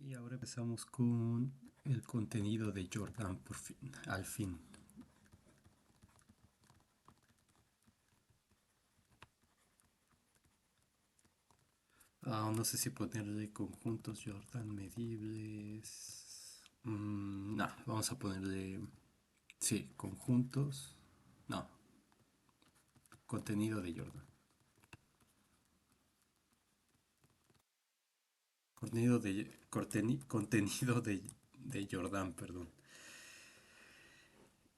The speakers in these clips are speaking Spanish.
Y ahora empezamos con el contenido de Jordan por fin, al fin. No sé si ponerle conjuntos Jordan medibles. No, vamos a ponerle, sí, conjuntos. No, contenido de Jordan. Contenido de Jordan, perdón.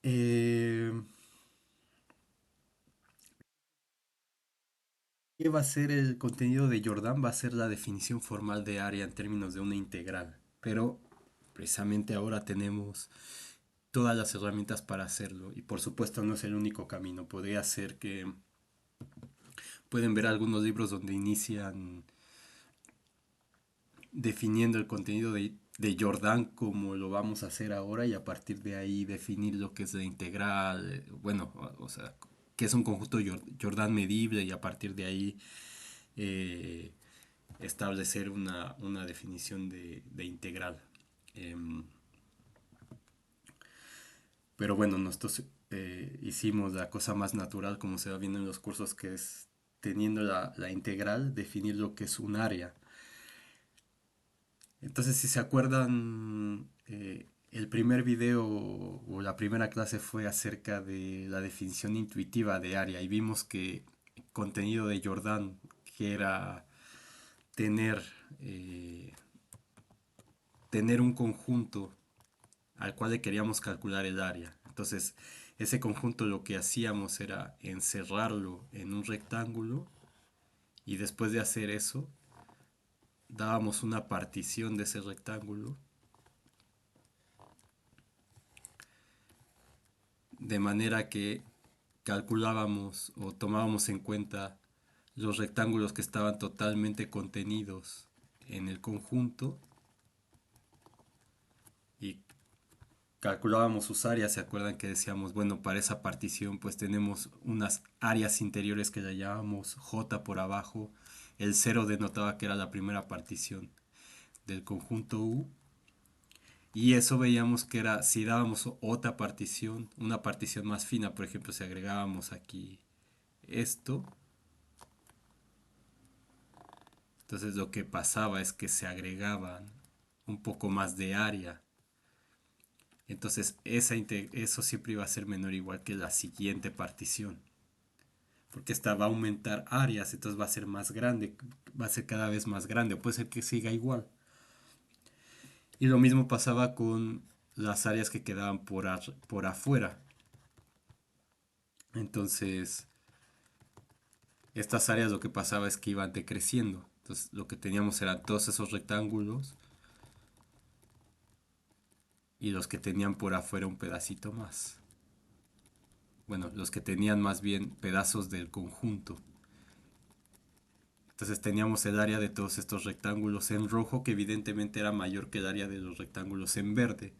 Eh, ¿Qué va a ser el contenido de Jordan? Va a ser la definición formal de área en términos de una integral. Pero precisamente ahora tenemos todas las herramientas para hacerlo. Y por supuesto no es el único camino. Podría ser que pueden ver algunos libros donde inician definiendo el contenido de Jordan como lo vamos a hacer ahora y a partir de ahí definir lo que es la integral. Bueno, o sea, que es un conjunto Jordan medible y a partir de ahí eh, establecer una definición de integral. Em, pero bueno, nosotros hicimos la cosa más natural como se va viendo en los cursos, que es teniendo la integral, definir lo que es un área. Entonces, si se acuerdan, el primer video o la primera clase fue acerca de la definición intuitiva de área y vimos que contenido de Jordan, que era tener, eh, tener un conjunto al cual le queríamos calcular el área. Entonces, ese conjunto lo que hacíamos era encerrarlo en un rectángulo y después de hacer eso, dábamos una partición de ese rectángulo de manera que calculábamos o tomábamos en cuenta los rectángulos que estaban totalmente contenidos en el conjunto y calculábamos sus áreas. Se acuerdan que decíamos, bueno, para esa partición pues tenemos unas áreas interiores que la llamábamos J por abajo. El cero denotaba que era la primera partición del conjunto U. Y eso veíamos que era, si dábamos otra partición, una partición más fina, por ejemplo, si agregábamos aquí esto, entonces lo que pasaba es que se agregaban un poco más de área. Entonces eso siempre iba a ser menor igual que la siguiente partición. Porque esta va a aumentar áreas, entonces va a ser más grande, va a ser cada vez más grande, puede ser que siga igual. Y lo mismo pasaba con las áreas que quedaban por afuera. Entonces, estas áreas lo que pasaba es que iban decreciendo. Entonces, lo que teníamos eran todos esos rectángulos y los que tenían por afuera un pedacito más. Bueno, los que tenían más bien pedazos del conjunto. Entonces teníamos el área de todos estos rectángulos en rojo, que evidentemente era mayor que el área de los rectángulos en verde.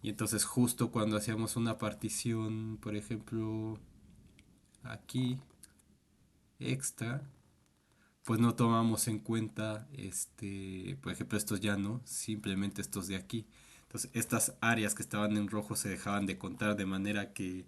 Y entonces justo cuando hacíamos una partición, por ejemplo, aquí, extra, pues no tomamos en cuenta, por ejemplo, estos ya no, simplemente estos de aquí. Entonces estas áreas que estaban en rojo se dejaban de contar de manera que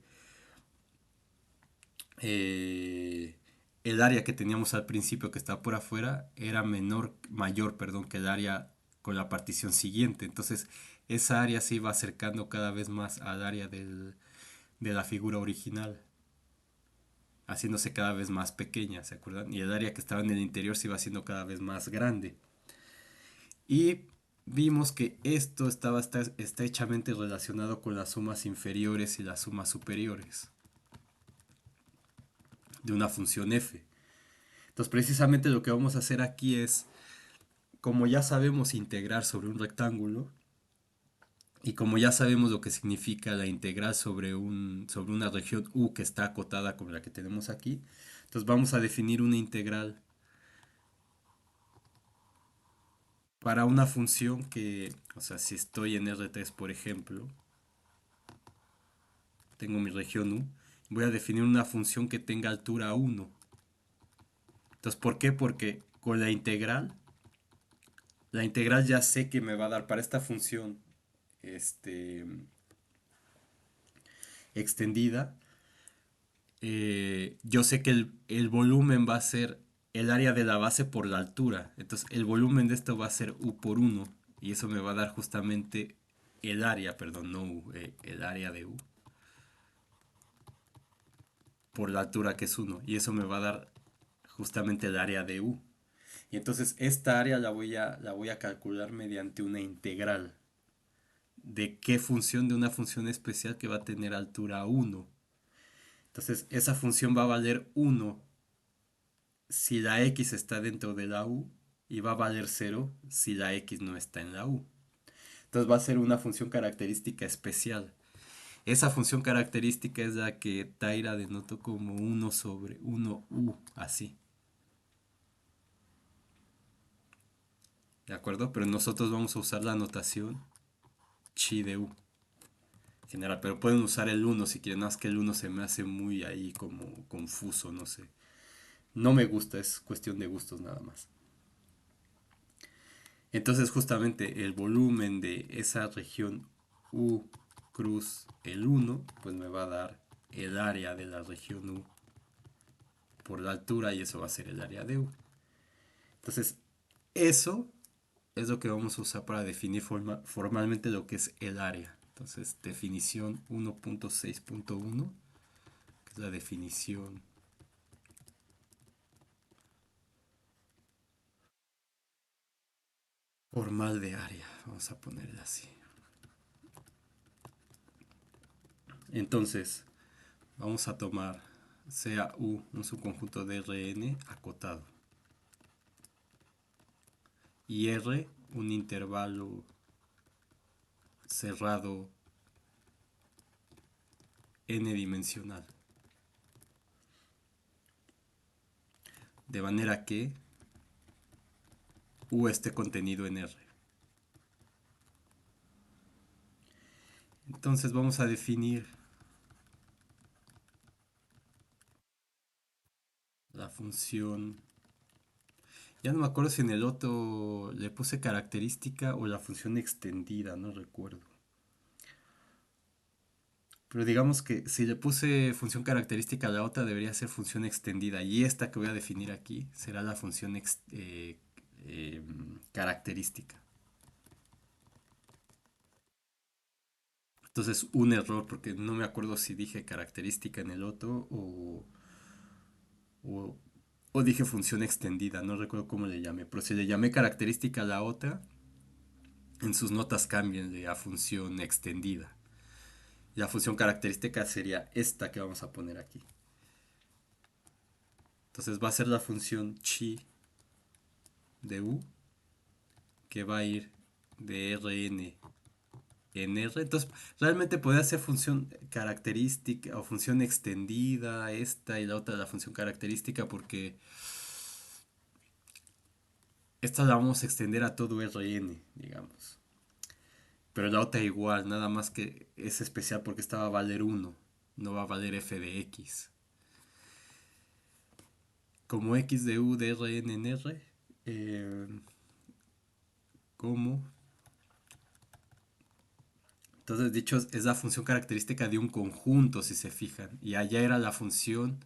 eh, el área que teníamos al principio que estaba por afuera era mayor, perdón, que el área con la partición siguiente. Entonces, esa área se iba acercando cada vez más al área de la figura original, haciéndose cada vez más pequeña, ¿se acuerdan? Y el área que estaba en el interior se iba haciendo cada vez más grande. Y vimos que esto está estrechamente relacionado con las sumas inferiores y las sumas superiores de una función f. Entonces, precisamente lo que vamos a hacer aquí es, como ya sabemos integrar sobre un rectángulo, y como ya sabemos lo que significa la integral sobre una región U que está acotada como la que tenemos aquí, entonces vamos a definir una integral para una función que, o sea, si estoy en R3, por ejemplo, tengo mi región U, voy a definir una función que tenga altura 1. Entonces, ¿por qué? Porque con la integral La integral ya sé que me va a dar para esta función este, extendida. Yo sé que el volumen va a ser el área de la base por la altura. Entonces el volumen de esto va a ser U por uno. Y eso me va a dar justamente el área, perdón, no U, el área de U por la altura que es uno. Y eso me va a dar justamente el área de U. Y entonces esta área la voy a calcular mediante una integral. ¿De qué función? De una función especial que va a tener altura uno. Entonces esa función va a valer uno si la x está dentro de la u y va a valer cero si la x no está en la u. Entonces va a ser una función característica especial. Esa función característica es la que Taira denotó como uno sobre uno u así. ¿De acuerdo? Pero nosotros vamos a usar la notación chi de u general, pero pueden usar el uno si quieren, más que el uno se me hace muy ahí como confuso, no sé. No me gusta, es cuestión de gustos nada más. Entonces justamente el volumen de esa región U cruz el uno pues me va a dar el área de la región U por la altura y eso va a ser el área de U. Entonces eso es lo que vamos a usar para definir formalmente lo que es el área. Entonces definición 1.6.1, que es la definición formal de área. Vamos a ponerla así. Entonces, vamos a tomar sea U un subconjunto de Rn acotado y R un intervalo cerrado n dimensional. De manera que U esté contenido en R. Entonces vamos a definir la función. Ya no me acuerdo si en el otro le puse característica o la función extendida, no recuerdo. Pero digamos que si le puse función característica a la otra debería ser función extendida. Y esta que voy a definir aquí será la función característica. Entonces un error porque no me acuerdo si dije característica en el otro o, o dije función extendida. No recuerdo cómo le llamé. Pero si le llamé característica a la otra, en sus notas cámbienle a función extendida. La función característica sería esta que vamos a poner aquí. Entonces va a ser la función chi de u que va a ir de Rn en R. Entonces realmente podría ser función característica o función extendida esta y la otra la función característica porque esta la vamos a extender a todo Rn, digamos. Pero la otra igual, nada más que es especial porque esta va a valer uno no va a valer f de x. Como x de u de Rn en R, eh, como entonces, dicho, es la función característica de un conjunto, si se fijan. Y allá era la función.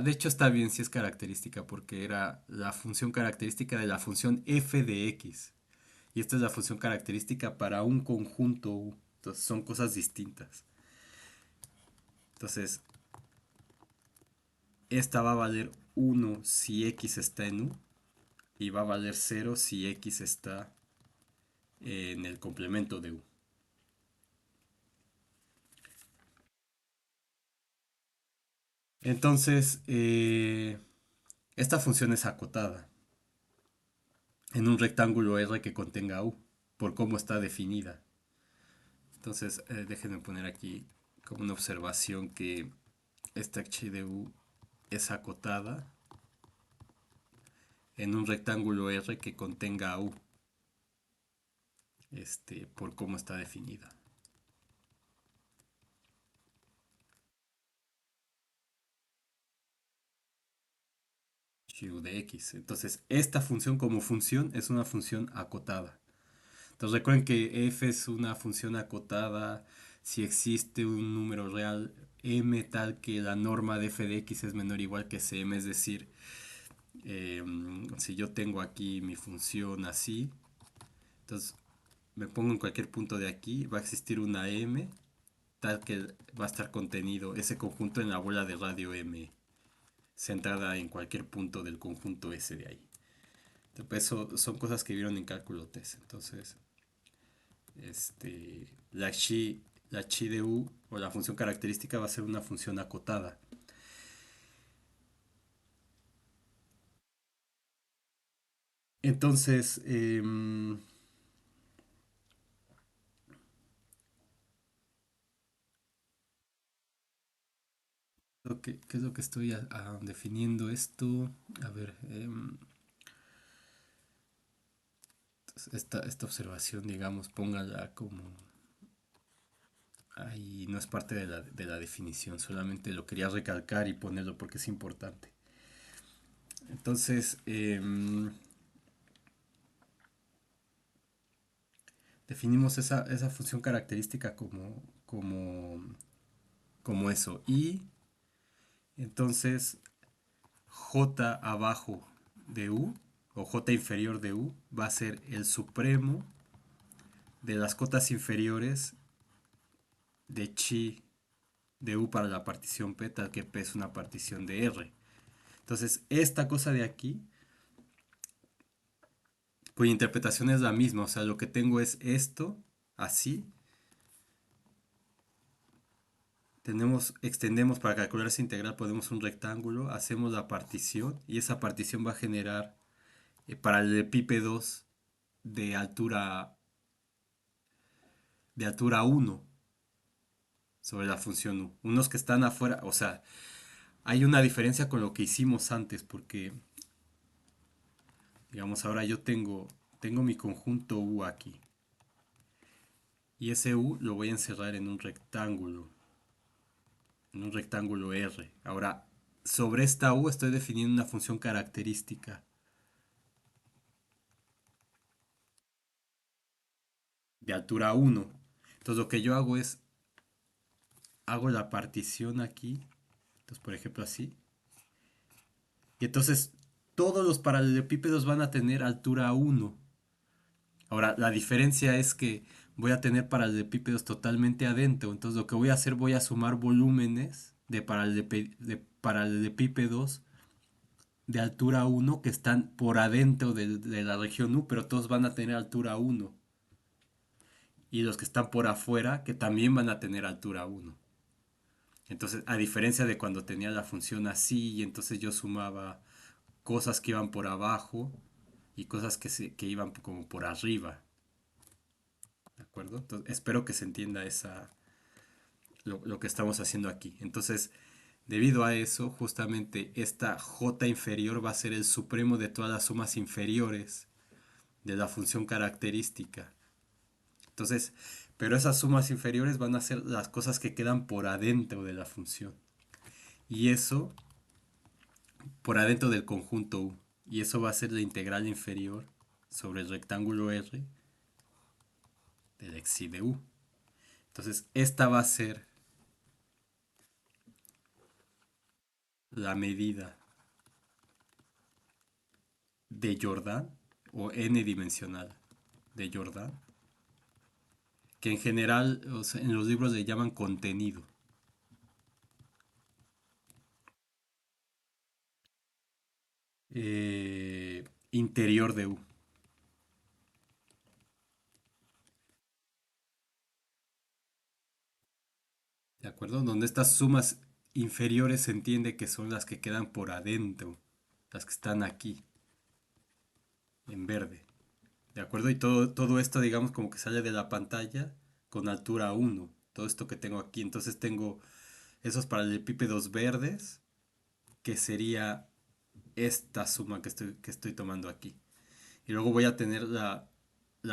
De hecho, está bien si es característica, porque era la función característica de la función f de x. Y esta es la función característica para un conjunto U. Entonces, son cosas distintas. Entonces, esta va a valer uno si x está en U. Y va a valer cero si x está en el complemento de U. Entonces, esta función es acotada en un rectángulo R que contenga U, por cómo está definida. Entonces, déjenme poner aquí como una observación que esta h de U es acotada en un rectángulo R que contenga U, por cómo está definida. u de x. Entonces, esta función como función es una función acotada. Entonces, recuerden que f es una función acotada si existe un número real m tal que la norma de f de x es menor o igual que cm, es decir, si yo tengo aquí mi función así, entonces me pongo en cualquier punto de aquí, va a existir una m tal que va a estar contenido ese conjunto en la bola de radio m centrada en cualquier punto del conjunto S de ahí. Entonces, eso son cosas que vieron en cálculo test. Entonces, la chi de u o la función característica va a ser una función acotada. Entonces, ¿qué es lo que estoy definiendo esto? A ver, esta observación, digamos, póngala como... Ahí no es parte de la definición, solamente lo quería recalcar y ponerlo porque es importante. Entonces, definimos esa función característica como eso. Y entonces j abajo de u o j inferior de u va a ser el supremo de las cotas inferiores de chi de u para la partición p, tal que p es una partición de r. Entonces, esta cosa de aquí, cuya interpretación es la misma, o sea, lo que tengo es esto, así, extendemos para calcular esa integral, ponemos un rectángulo, hacemos la partición y esa partición va a generar paralelepípedos de altura, de altura 1 sobre la función u. Unos que están afuera, o sea, hay una diferencia con lo que hicimos antes, porque, digamos, ahora tengo mi conjunto u aquí. Y ese u lo voy a encerrar en un rectángulo R. Ahora, sobre esta u estoy definiendo una función característica de altura 1. Entonces lo que yo hago es, hago la partición aquí, entonces por ejemplo así, y entonces todos los paralelepípedos van a tener altura 1. Ahora, la diferencia es que voy a tener paralelepípedos totalmente adentro, entonces lo que voy a hacer, voy a sumar volúmenes de paralelepípedos de altura 1 que están por adentro de la región U, pero todos van a tener altura 1. Y los que están por afuera, que también van a tener altura 1. Entonces, a diferencia de cuando tenía la función así, y entonces yo sumaba cosas que iban por abajo y cosas que iban como por arriba. ¿De acuerdo? Entonces, espero que se entienda lo que estamos haciendo aquí. Entonces, debido a eso, justamente esta j inferior va a ser el supremo de todas las sumas inferiores de la función característica. Entonces, pero esas sumas inferiores van a ser las cosas que quedan por adentro de la función. Y eso por adentro del conjunto U. Y eso va a ser la integral inferior sobre el rectángulo R del xi de U. Entonces, esta va a ser la medida de Jordan o n dimensional de Jordan, que en general, o sea, en los libros le llaman contenido. Interior de U. ¿De acuerdo? Donde estas sumas inferiores se entiende que son las que quedan por adentro, las que están aquí, en verde. ¿De acuerdo? Y todo esto, digamos, como que sale de la pantalla con altura 1. Todo esto que tengo aquí. Entonces tengo esos paralelepípedos verdes, que sería esta suma que estoy tomando aquí. Y luego voy a tener la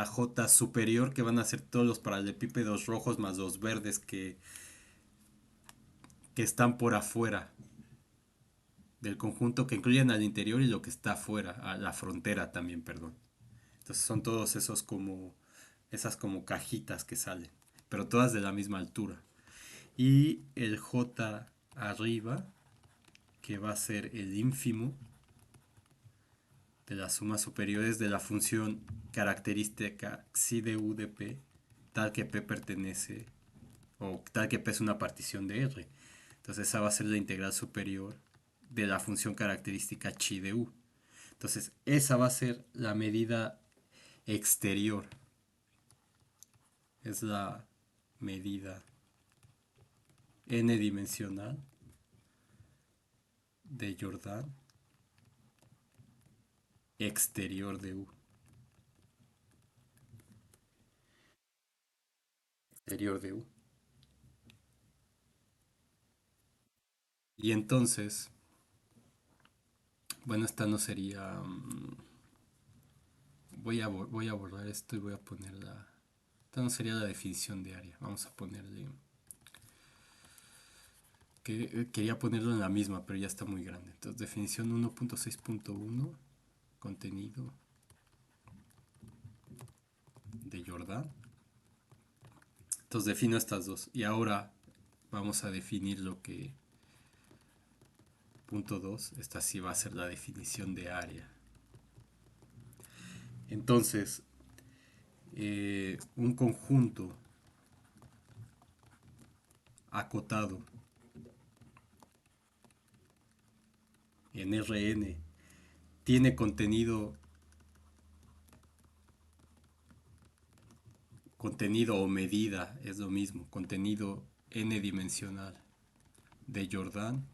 J superior, que van a ser todos los paralelepípedos rojos más los verdes que están por afuera. del conjunto que incluyen al interior y lo que está afuera, a la frontera también, perdón. Entonces son todos esos como, esas como cajitas que salen, pero todas de la misma altura. Y el J arriba, que va a ser el ínfimo de las sumas superiores de la función característica psi de u de p, tal que p pertenece, o tal que p es una partición de R. Entonces esa va a ser la integral superior de la función característica chi de u. Entonces esa va a ser la medida exterior. Es la medida n-dimensional de Jordan exterior de u. Exterior de u. Y entonces, bueno, esta no sería... voy a borrar esto y voy a poner la... Esta no sería la definición de área. Vamos a ponerle... quería ponerlo en la misma, pero ya está muy grande. Entonces, definición 1.6.1, contenido de Jordan. Entonces defino estas dos. Y ahora vamos a definir lo que... Punto 2, esta sí va a ser la definición de área. Entonces, un conjunto acotado en Rn tiene contenido o medida, es lo mismo, contenido n-dimensional de Jordan,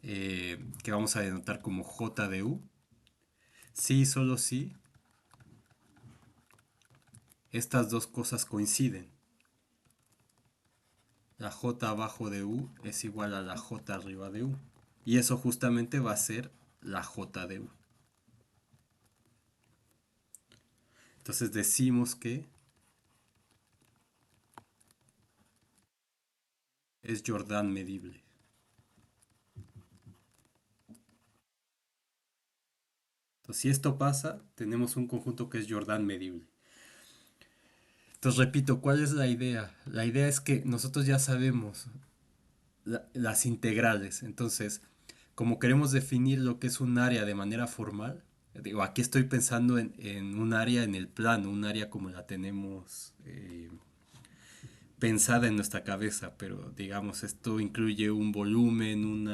que vamos a denotar como J de U. Sí, solo si estas dos cosas coinciden. La J abajo de U es igual a la J arriba de U. Y eso justamente va a ser la J de U. Entonces decimos que es Jordan medible. Entonces, si esto pasa, tenemos un conjunto que es Jordan medible. Entonces, repito, ¿cuál es la idea? La idea es que nosotros ya sabemos las integrales. Entonces, como queremos definir lo que es un área de manera formal, digo, aquí estoy pensando en un área en el plano, un área como la tenemos pensada en nuestra cabeza, pero digamos, esto incluye un volumen, un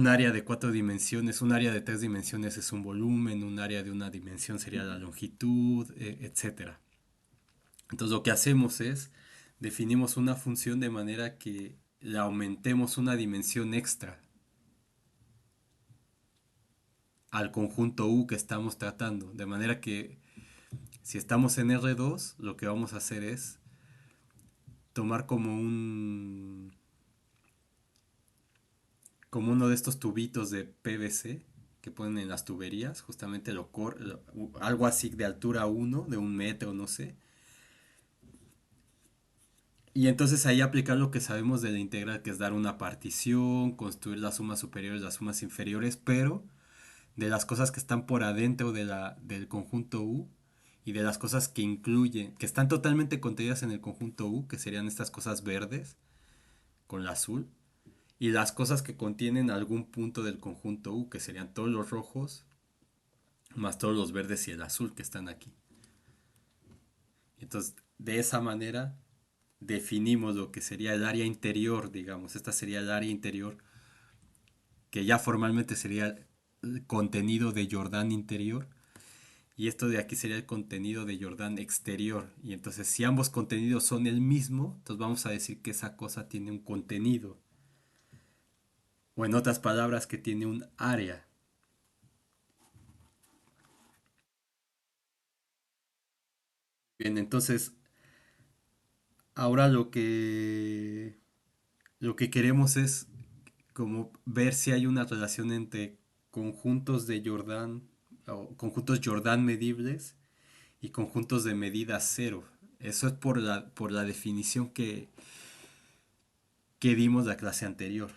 área de cuatro dimensiones, un área de tres dimensiones es un volumen, un área de una dimensión sería la longitud, etcétera. Entonces lo que hacemos es definimos una función de manera que le aumentemos una dimensión extra al conjunto U que estamos tratando. De manera que si estamos en R2, lo que vamos a hacer es tomar como uno de estos tubitos de PVC que ponen en las tuberías, justamente algo así de altura 1, de 1 metro, no sé. Y entonces ahí aplicar lo que sabemos de la integral, que es dar una partición, construir las sumas superiores, las sumas inferiores, pero de las cosas que están por adentro del conjunto U y de las cosas que incluyen, que están totalmente contenidas en el conjunto U, que serían estas cosas verdes con la azul, y las cosas que contienen algún punto del conjunto U, que serían todos los rojos, más todos los verdes y el azul que están aquí. Entonces, de esa manera definimos lo que sería el área interior, digamos. Esta sería el área interior, que ya formalmente sería el contenido de Jordan interior. Y esto de aquí sería el contenido de Jordan exterior. Y entonces, si ambos contenidos son el mismo, entonces vamos a decir que esa cosa tiene un contenido. O en otras palabras, que tiene un área. Bien, entonces, ahora lo que queremos es como ver si hay una relación entre conjuntos de Jordan o conjuntos Jordan medibles y conjuntos de medida cero. Eso es por la definición que dimos la clase anterior.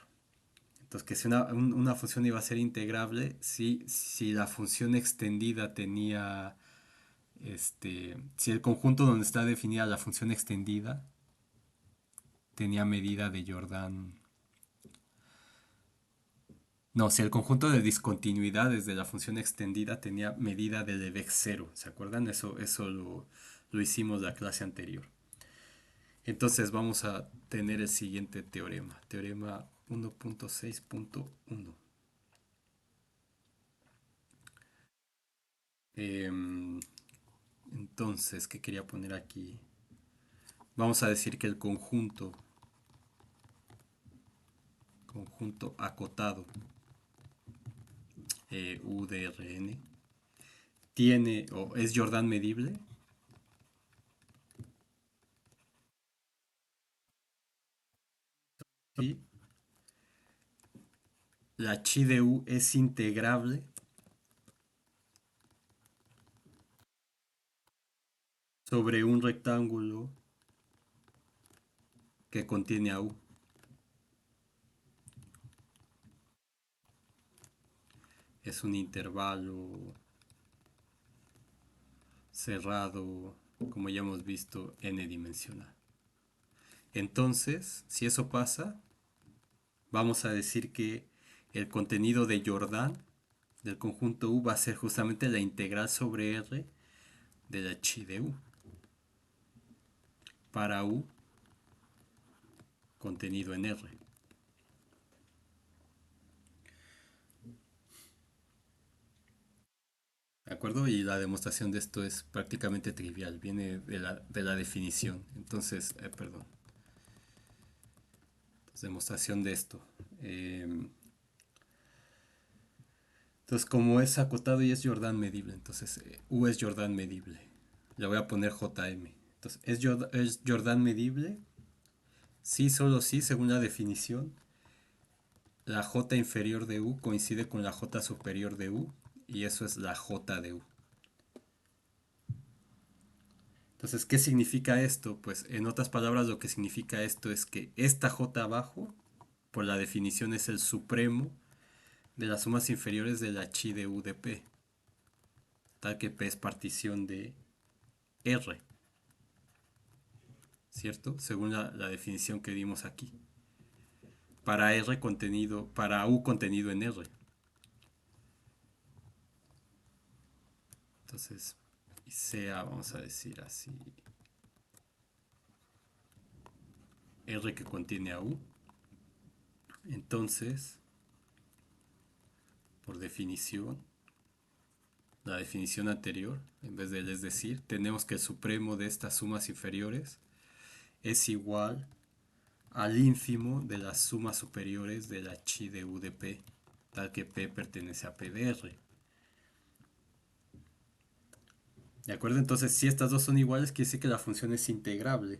Entonces, que si una función iba a ser integrable, si la función extendida tenía, si el conjunto donde está definida la función extendida tenía medida de Jordan. No, si el conjunto de discontinuidades de la función extendida tenía medida de Lebesgue cero, ¿se acuerdan? Eso lo hicimos la clase anterior. Entonces vamos a tener el siguiente teorema, teorema 1.6.1. Em, entonces, ¿qué quería poner aquí? Vamos a decir que el conjunto acotado U de Rn tiene o es Jordan medible y la chi de U es integrable sobre un rectángulo que contiene a U. Es un intervalo cerrado, como ya hemos visto, n dimensional. Entonces, si eso pasa, vamos a decir que el contenido de Jordan del conjunto U va a ser justamente la integral sobre R de la chi de U para U contenido en R. ¿De acuerdo? Y la demostración de esto es prácticamente trivial, viene de la definición. Entonces, perdón, demostración de esto. Eh, entonces, como es acotado y es Jordan medible, entonces U es Jordan medible. Le voy a poner JM. Entonces, ¿es Jordan medible? Sí, solo sí, según la definición. La J inferior de U coincide con la J superior de U y eso es la J de U. Entonces, ¿qué significa esto? Pues en otras palabras lo que significa esto es que esta J abajo, por la definición, es el supremo de las sumas inferiores de la chi de U de P, tal que P es partición de R, ¿cierto? Según la definición que dimos aquí. Para U contenido en R. Entonces, sea, vamos a decir así, R que contiene a U. Entonces, por definición, la definición anterior, en vez de es decir, tenemos que el supremo de estas sumas inferiores es igual al ínfimo de las sumas superiores de la chi de U de P, tal que P pertenece a P de R. ¿De acuerdo? Entonces, si estas dos son iguales, quiere decir que la función es integrable.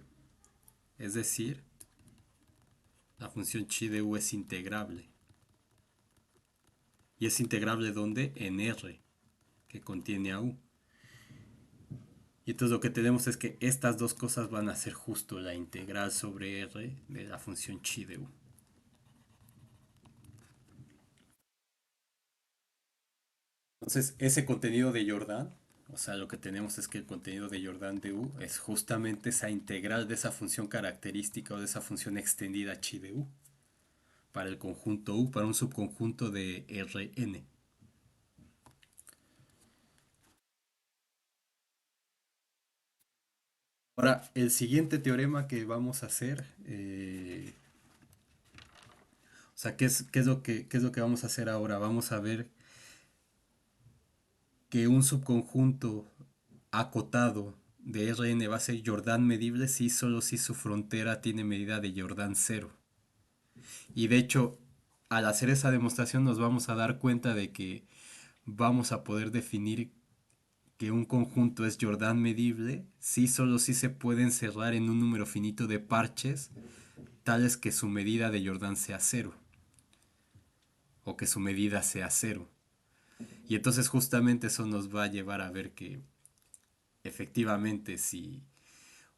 Es decir, la función chi de U es integrable. ¿Y es integrable dónde? En R, que contiene a U. Y entonces lo que tenemos es que estas dos cosas van a ser justo la integral sobre R de la función chi de U. Entonces, ese contenido de Jordan, o sea, lo que tenemos es que el contenido de Jordan de U es justamente esa integral de esa función característica o de esa función extendida chi de U para el conjunto U, para un subconjunto de Rn. Ahora, el siguiente teorema que vamos a hacer, o sea, ¿qué es lo que vamos a hacer ahora? Vamos a ver que un subconjunto acotado de Rn va a ser Jordan medible si solo si su frontera tiene medida de Jordan cero. Y de hecho, al hacer esa demostración nos vamos a dar cuenta de que vamos a poder definir que un conjunto es Jordan medible si solo si se puede encerrar en un número finito de parches tales que su medida de Jordan sea cero o que su medida sea cero. Y entonces justamente eso nos va a llevar a ver que efectivamente si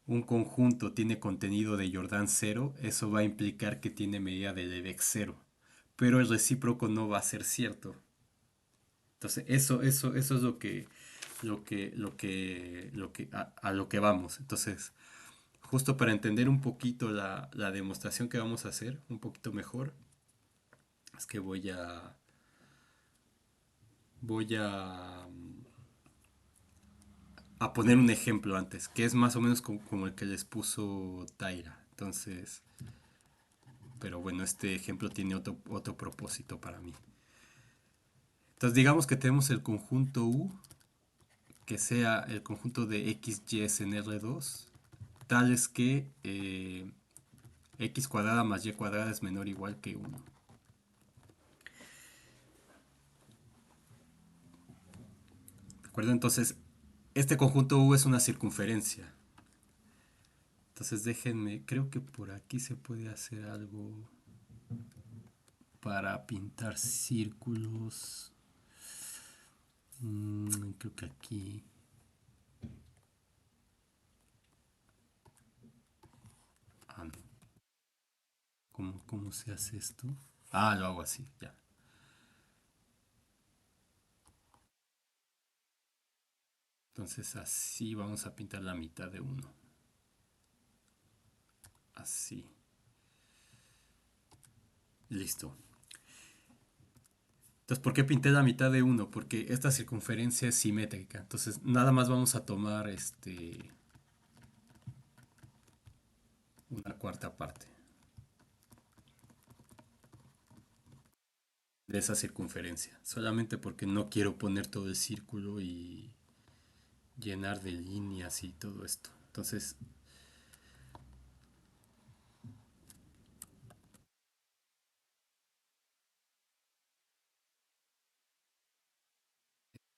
un conjunto tiene contenido de Jordan cero, eso va a implicar que tiene medida de Lebesgue cero. Pero el recíproco no va a ser cierto. Entonces, eso es a lo que vamos. Entonces, justo para entender un poquito la demostración que vamos a hacer, un poquito mejor, es que voy a poner un ejemplo antes, que es más o menos como el que les puso Taira. Entonces, pero bueno, este ejemplo tiene otro propósito para mí. Entonces, digamos que tenemos el conjunto U, que sea el conjunto de x, y en R2, tales que x cuadrada más y cuadrada es menor o igual que 1. ¿De acuerdo? Entonces, este conjunto U es una circunferencia. Entonces, déjenme, creo que por aquí se puede hacer algo para pintar círculos. Creo que aquí. Ah, no. ¿Cómo se hace esto? Ah, lo hago así, ya. Entonces así vamos a pintar la mitad de uno. Así. Listo. Entonces, ¿por qué pinté la mitad de uno? Porque esta circunferencia es simétrica. Entonces, nada más vamos a tomar una cuarta parte de esa circunferencia. Solamente porque no quiero poner todo el círculo y llenar de líneas y todo esto. Entonces,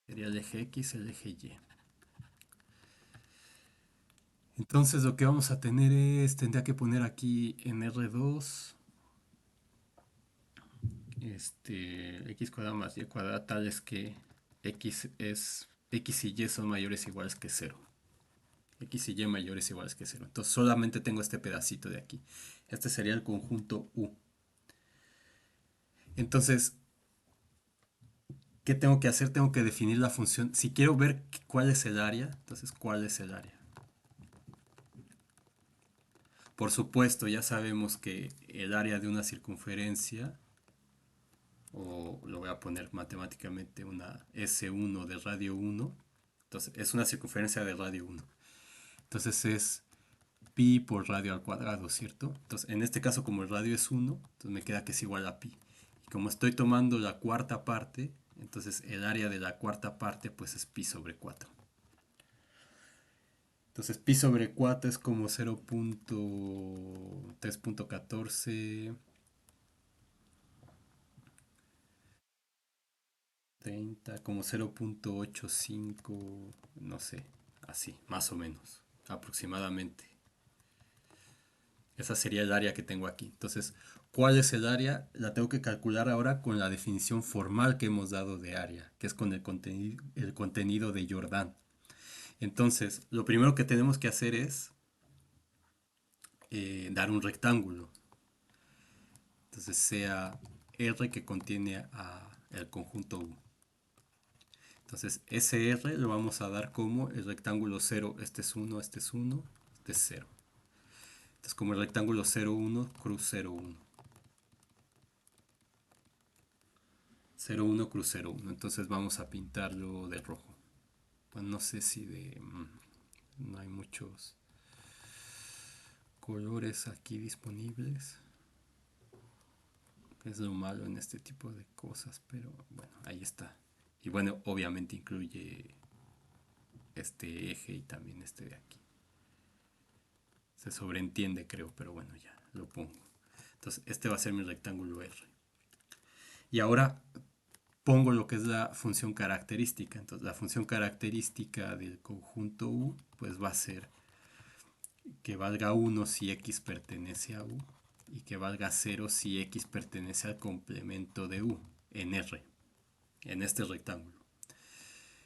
sería el eje X, el eje Y. Entonces, lo que vamos a tener tendría que poner aquí en R2, x cuadrado más y cuadrado tal es que x y y son mayores o iguales que cero. X y y mayores o iguales que cero. Entonces solamente tengo este pedacito de aquí. Este sería el conjunto U. Entonces, ¿qué tengo que hacer? Tengo que definir la función. Si quiero ver cuál es el área, entonces ¿cuál es el área? Por supuesto, ya sabemos que el área de una circunferencia, o lo voy a poner matemáticamente una S1 de radio 1, entonces es una circunferencia de radio 1. Entonces es pi por radio al cuadrado, ¿cierto? Entonces, en este caso, como el radio es 1, entonces me queda que es igual a pi. Y como estoy tomando la cuarta parte, entonces el área de la cuarta parte pues es pi sobre 4. Entonces pi sobre 4 es como 0.3.14 30, como 0.85, no sé, así, más o menos, aproximadamente. Esa sería el área que tengo aquí. Entonces, ¿cuál es el área? La tengo que calcular ahora con la definición formal que hemos dado de área, que es con el contenido de Jordan. Entonces, lo primero que tenemos que hacer es dar un rectángulo. Entonces, sea R que contiene el conjunto U. Entonces, ese R lo vamos a dar como el rectángulo 0, este es 1, este es 1, este es 0. Entonces, como el rectángulo 0, 1, cruz 0, 1. 0, 1, cruz 0, 1. Entonces vamos a pintarlo de rojo. Pues no sé si no hay muchos colores aquí disponibles. Es lo malo en este tipo de cosas, pero bueno, ahí está. Y bueno, obviamente incluye este eje y también este de aquí. Se sobreentiende, creo, pero bueno, ya lo pongo. Entonces, este va a ser mi rectángulo R. Y ahora pongo lo que es la función característica. Entonces, la función característica del conjunto U, pues va a ser que valga 1 si x pertenece a U y que valga 0 si x pertenece al complemento de U en R, en este rectángulo.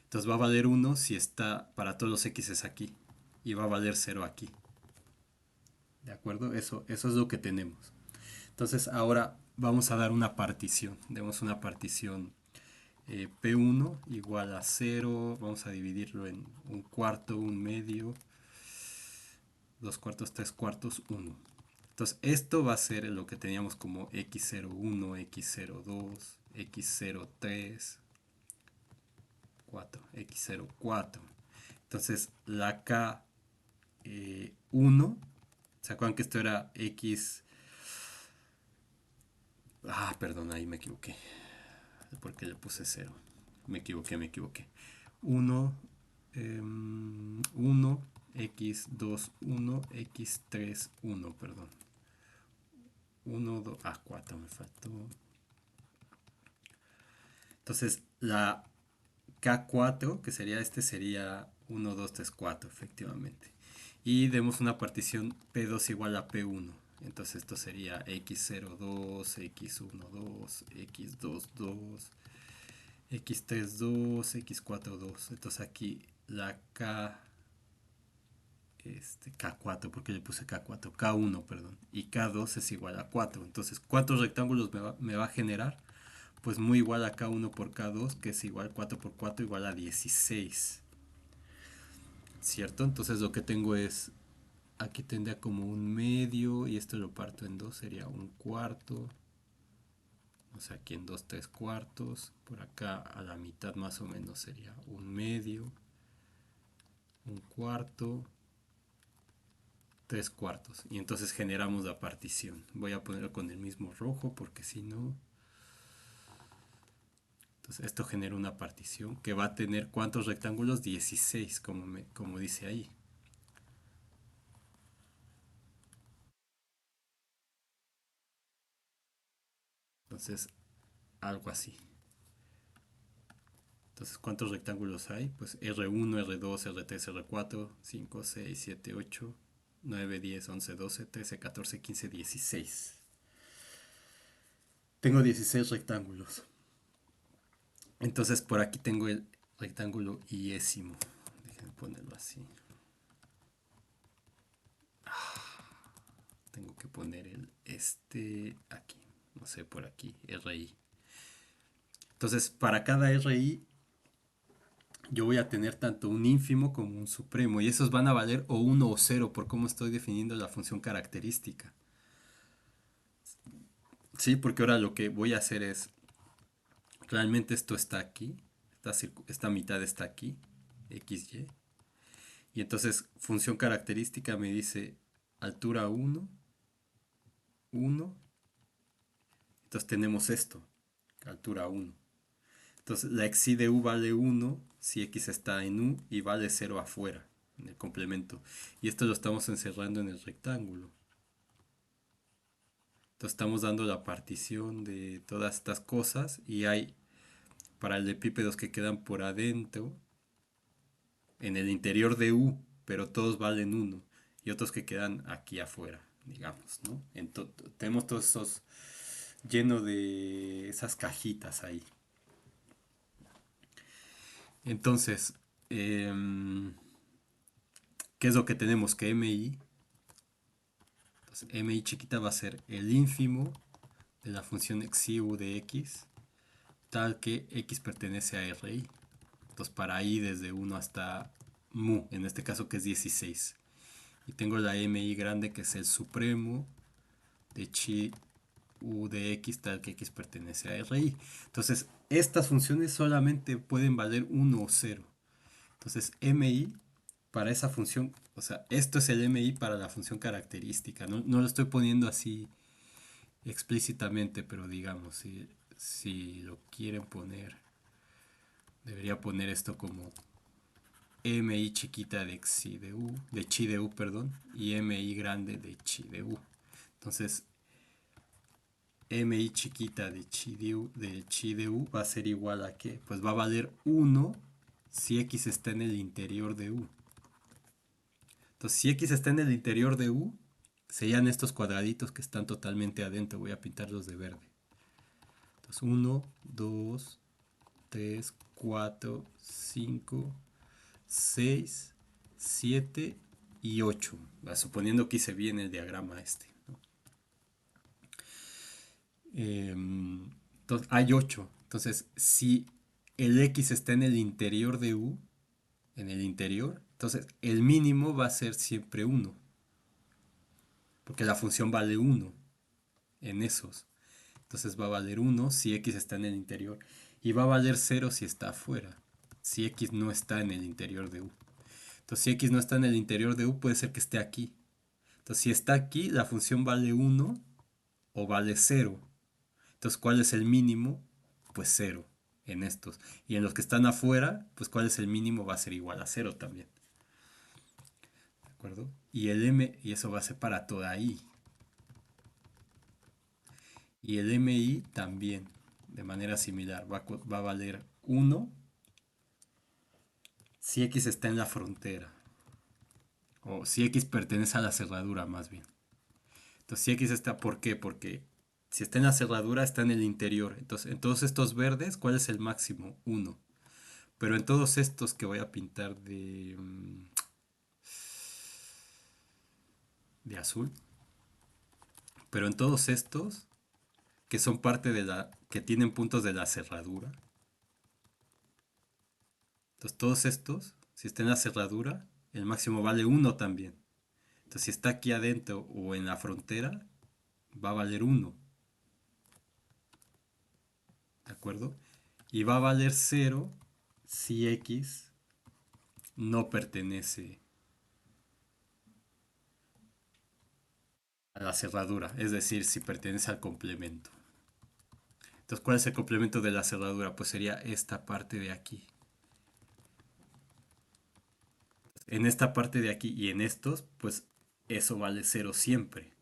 Entonces va a valer 1 si está para todos los x es aquí y va a valer 0 aquí. ¿De acuerdo? Eso es lo que tenemos. Entonces ahora vamos a dar una partición. Demos una partición P1 igual a 0. Vamos a dividirlo en un cuarto, un medio, dos cuartos, tres cuartos, uno. Entonces esto va a ser lo que teníamos como x01, x02, x03, 4, x04. Entonces la K1, ¿se acuerdan que esto era x? Ah, perdón, ahí me equivoqué. Porque le puse 0. Me equivoqué. 1, 1, x2, 1, x3, 1, perdón. 1, 2, 4 me faltó. Entonces la K4, que sería sería 1, 2, 3, 4, efectivamente. Y demos una partición P2 igual a P1. Entonces esto sería x02, x12, x22, x32, x42. Entonces aquí la K4, porque le puse K4, K1, perdón, y K2 es igual a 4. Entonces, ¿cuántos rectángulos me va a generar? Pues muy igual a K1 por K2, que es igual 4 por 4 igual a 16. ¿Cierto? Entonces lo que tengo es, aquí tendría como un medio, y esto lo parto en dos, sería un cuarto. O sea, aquí en dos, tres cuartos. Por acá a la mitad más o menos sería un medio, un cuarto, tres cuartos. Y entonces generamos la partición. Voy a ponerlo con el mismo rojo porque si no... Entonces esto genera una partición que va a tener ¿cuántos rectángulos? 16, como dice ahí. Entonces, algo así. Entonces, ¿cuántos rectángulos hay? Pues R1, R2, R3, R4, 5, 6, 7, 8, 9, 10, 11, 12, 13, 14, 15, 16. Tengo 16 rectángulos. Entonces, por aquí tengo el rectángulo iésimo. Déjenme ponerlo así. Tengo que poner aquí. No sé, por aquí. RI. Entonces, para cada RI yo voy a tener tanto un ínfimo como un supremo. Y esos van a valer o 1 o 0 por cómo estoy definiendo la función característica. Sí, porque ahora lo que voy a hacer es, realmente esto está aquí, esta mitad está aquí, XY. Y entonces función característica me dice altura 1, 1. Entonces tenemos esto, altura 1. Entonces la xy de u vale 1 si x está en u y vale 0 afuera, en el complemento. Y esto lo estamos encerrando en el rectángulo. Entonces estamos dando la partición de todas estas cosas y hay paralelepípedos que quedan por adentro, en el interior de U, pero todos valen 1 y otros que quedan aquí afuera, digamos, ¿no? Tenemos todos esos lleno de esas cajitas ahí. Entonces, ¿qué es lo que tenemos? Que MI, entonces MI chiquita va a ser el ínfimo de la función xiu de x, tal que x pertenece a RI. Entonces para i desde 1 hasta mu, en este caso que es 16. Y tengo la MI grande que es el supremo de chi u de x tal que x pertenece a RI. Entonces estas funciones solamente pueden valer 1 o 0. Entonces MI para esa función, o sea, esto es el MI para la función característica. No lo estoy poniendo así explícitamente, pero digamos, si lo quieren poner, debería poner esto como MI chiquita de xi de u, de chi de u, perdón, y MI grande de chi de u. Entonces, MI chiquita de chi de u va a ser igual a ¿qué? Pues va a valer 1 si x está en el interior de u. Entonces, si x está en el interior de u, serían estos cuadraditos que están totalmente adentro. Voy a pintarlos de verde. Entonces, 1, 2, 3, 4, 5, 6, 7 y 8, suponiendo que hice bien el diagrama este, ¿no? Entonces, hay 8. Entonces, si el x está en el interior de u, en el interior, entonces el mínimo va a ser siempre 1, porque la función vale 1 en esos. Entonces va a valer 1 si x está en el interior y va a valer 0 si está afuera, si x no está en el interior de u. Entonces si x no está en el interior de u puede ser que esté aquí. Entonces si está aquí la función vale 1 o vale 0. Entonces ¿cuál es el mínimo? Pues 0 en estos. Y en los que están afuera, pues ¿cuál es el mínimo? Va a ser igual a 0 también. ¿De acuerdo? Y el m, y eso va a ser para toda i. Y el mi también, de manera similar, va a valer 1 si x está en la frontera. O si x pertenece a la cerradura más bien. Entonces si x está, ¿por qué? Porque si está en la cerradura está en el interior. Entonces en todos estos verdes, ¿cuál es el máximo? 1. Pero en todos estos que voy a pintar de azul, pero en todos estos que son parte de la, que tienen puntos de la cerradura, entonces todos estos, si está en la cerradura, el máximo vale 1 también. Entonces si está aquí adentro o en la frontera, va a valer 1. ¿De acuerdo? Y va a valer 0 si x no pertenece a la cerradura, es decir, si pertenece al complemento. Entonces, ¿cuál es el complemento de la cerradura? Pues sería esta parte de aquí. En esta parte de aquí y en estos, pues eso vale 0 siempre.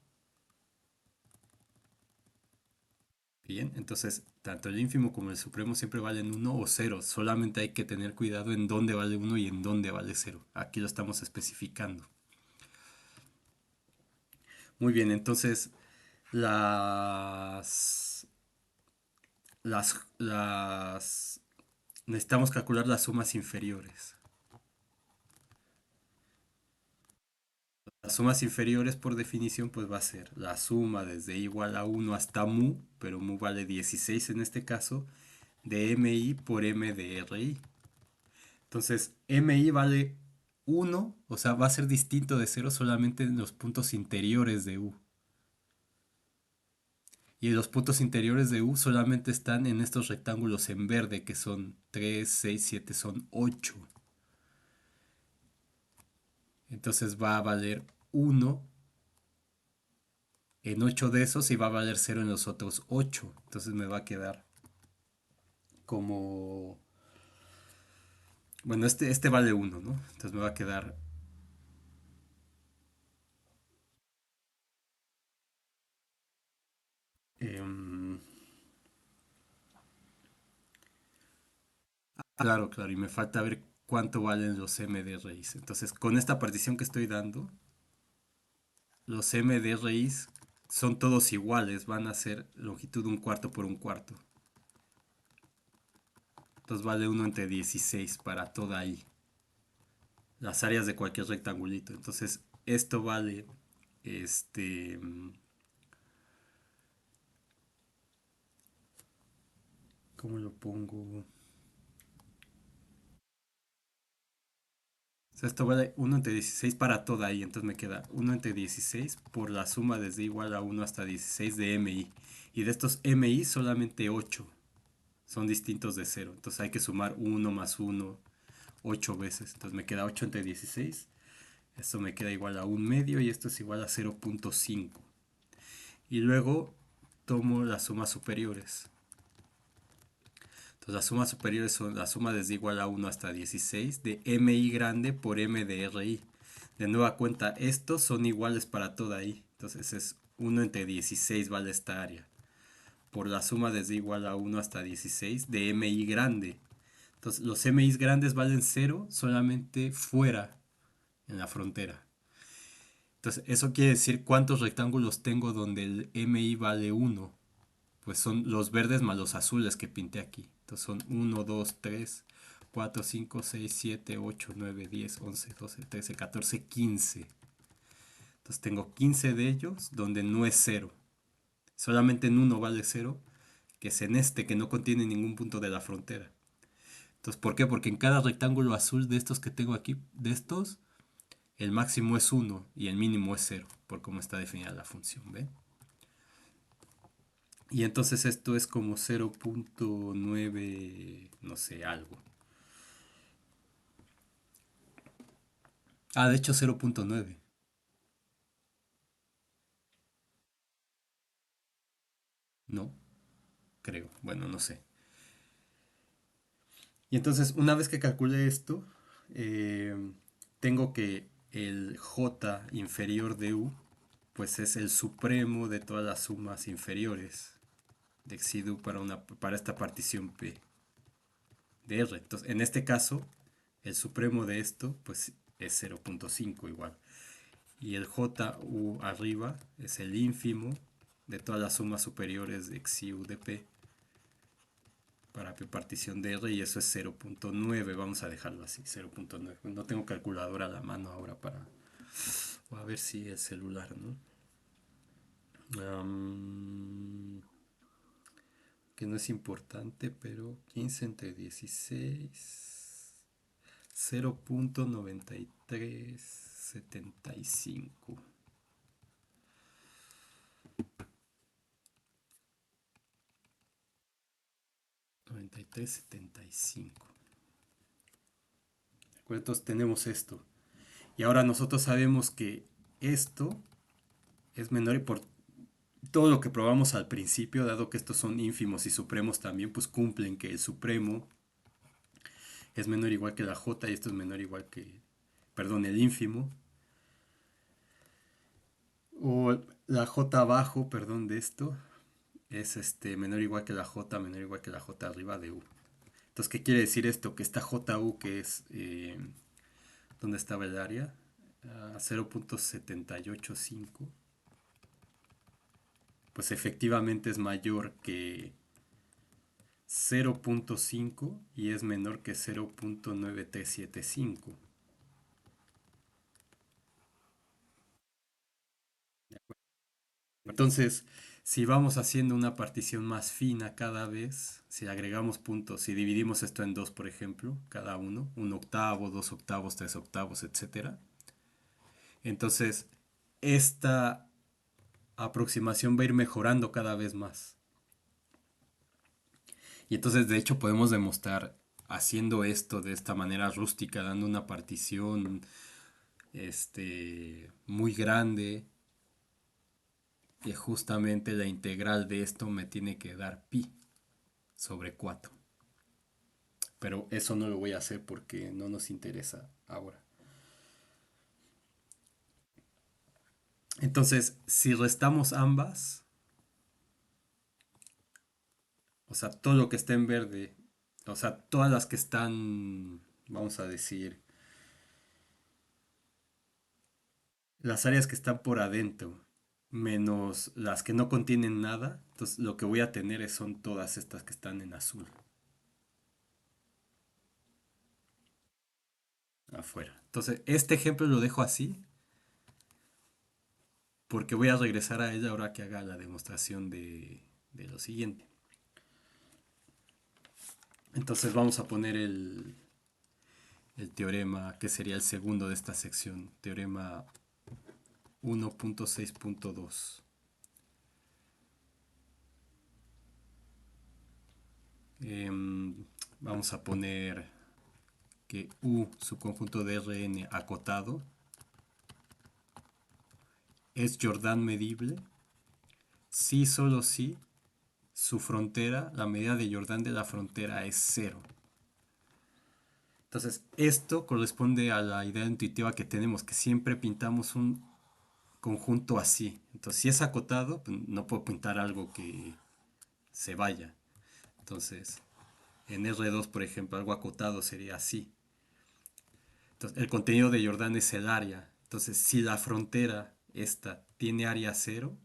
Bien, entonces tanto el ínfimo como el supremo siempre valen 1 o 0. Solamente hay que tener cuidado en dónde vale 1 y en dónde vale 0. Aquí lo estamos especificando. Muy bien, entonces las, las necesitamos calcular las sumas inferiores. Las sumas inferiores por definición pues va a ser la suma desde igual a 1 hasta mu, pero mu vale 16 en este caso, de mi por m de ri. Entonces mi vale 1, o sea, va a ser distinto de 0 solamente en los puntos interiores de u. Y los puntos interiores de u solamente están en estos rectángulos en verde que son 3, 6, 7, son 8. Entonces va a valer 1 en 8 de esos y va a valer 0 en los otros 8. Entonces me va a quedar como... Bueno, este vale 1, ¿no? Entonces me va a quedar... em, claro, claro, y me falta ver cuánto valen los m de raíz. Entonces, con esta partición que estoy dando, los m de raíz son todos iguales, van a ser longitud un cuarto por un cuarto. Entonces vale 1 entre 16 para toda ahí. Las áreas de cualquier rectangulito. Entonces, esto vale, este, ¿cómo lo pongo? O sea, esto vale 1 entre 16 para toda i. Entonces me queda 1 entre 16 por la suma desde igual a 1 hasta 16 de mi. Y de estos mi solamente 8 son distintos de 0. Entonces hay que sumar 1 más 1 8 veces. Entonces me queda 8 entre 16. Esto me queda igual a 1 medio y esto es igual a 0.5. Y luego tomo las sumas superiores. Entonces las sumas superiores son la suma desde igual a 1 hasta 16 de mi grande por m de ri. De nueva cuenta, estos son iguales para toda i. Entonces es 1 entre 16 vale esta área. Por la suma desde igual a 1 hasta 16 de mi grande. Entonces los mi grandes valen 0 solamente fuera, en la frontera. Entonces eso quiere decir cuántos rectángulos tengo donde el mi vale 1. Pues son los verdes más los azules que pinté aquí. Entonces son 1, 2, 3, 4, 5, 6, 7, 8, 9, 10, 11, 12, 13, 14, 15. Entonces tengo 15 de ellos donde no es cero. Solamente en uno vale cero, que es en este que no contiene ningún punto de la frontera. Entonces, ¿por qué? Porque en cada rectángulo azul de estos que tengo aquí, de estos, el máximo es uno y el mínimo es cero, por cómo está definida la función, ¿ven? Y entonces esto es como 0.9, no sé, algo. Ah, de hecho 0.9, ¿no? Creo, bueno, no sé. Y entonces, una vez que calculé esto, eh, tengo que el j inferior de u, pues es el supremo de todas las sumas inferiores de xi para, para esta partición P de R. Entonces, en este caso, el supremo de esto, pues es 0.5 igual. Y el j u arriba es el ínfimo de todas las sumas superiores de xi u de P para P partición de R y eso es 0.9. Vamos a dejarlo así, 0.9. No tengo calculadora a la mano ahora para... Voy a ver si el celular, ¿no? Am, que no es importante, pero 15 entre 16, 0.9375. 9375. Entonces tenemos esto. Y ahora nosotros sabemos que esto es menor y por todo lo que probamos al principio, dado que estos son ínfimos y supremos también, pues cumplen que el supremo es menor o igual que la j y esto es menor o igual que, perdón, el ínfimo. O la j abajo, perdón, de esto es menor o igual que la j, menor o igual que la j arriba de u. Entonces, ¿qué quiere decir esto? Que esta ju que es, ¿dónde estaba el área? 0.785, pues efectivamente es mayor que 0.5 y es menor que 0.9375. Entonces, si vamos haciendo una partición más fina cada vez, si agregamos puntos, si dividimos esto en dos, por ejemplo, cada uno, un octavo, dos octavos, tres octavos, etcétera, entonces esta aproximación va a ir mejorando cada vez más. Y entonces, de hecho, podemos demostrar haciendo esto de esta manera rústica, dando una partición muy grande, que justamente la integral de esto me tiene que dar pi sobre 4. Pero eso no lo voy a hacer porque no nos interesa ahora. Entonces, si restamos ambas, o sea, todo lo que está en verde, o sea, todas las que están, vamos a decir, las áreas que están por adentro, menos las que no contienen nada, entonces lo que voy a tener son todas estas que están en azul, afuera. Entonces, este ejemplo lo dejo así porque voy a regresar a ella ahora que haga la demostración de lo siguiente. Entonces vamos a poner el teorema que sería el segundo de esta sección, teorema 1.6.2. Vamos a poner que U, su conjunto de Rn acotado, es Jordan medible si solo si su frontera, la medida de Jordan de la frontera es cero. Entonces, esto corresponde a la idea intuitiva que tenemos, que siempre pintamos un conjunto así. Entonces, si es acotado, pues no puedo pintar algo que se vaya. Entonces, en R2, por ejemplo, algo acotado sería así. Entonces, el contenido de Jordan es el área. Entonces, si la frontera esta tiene área cero,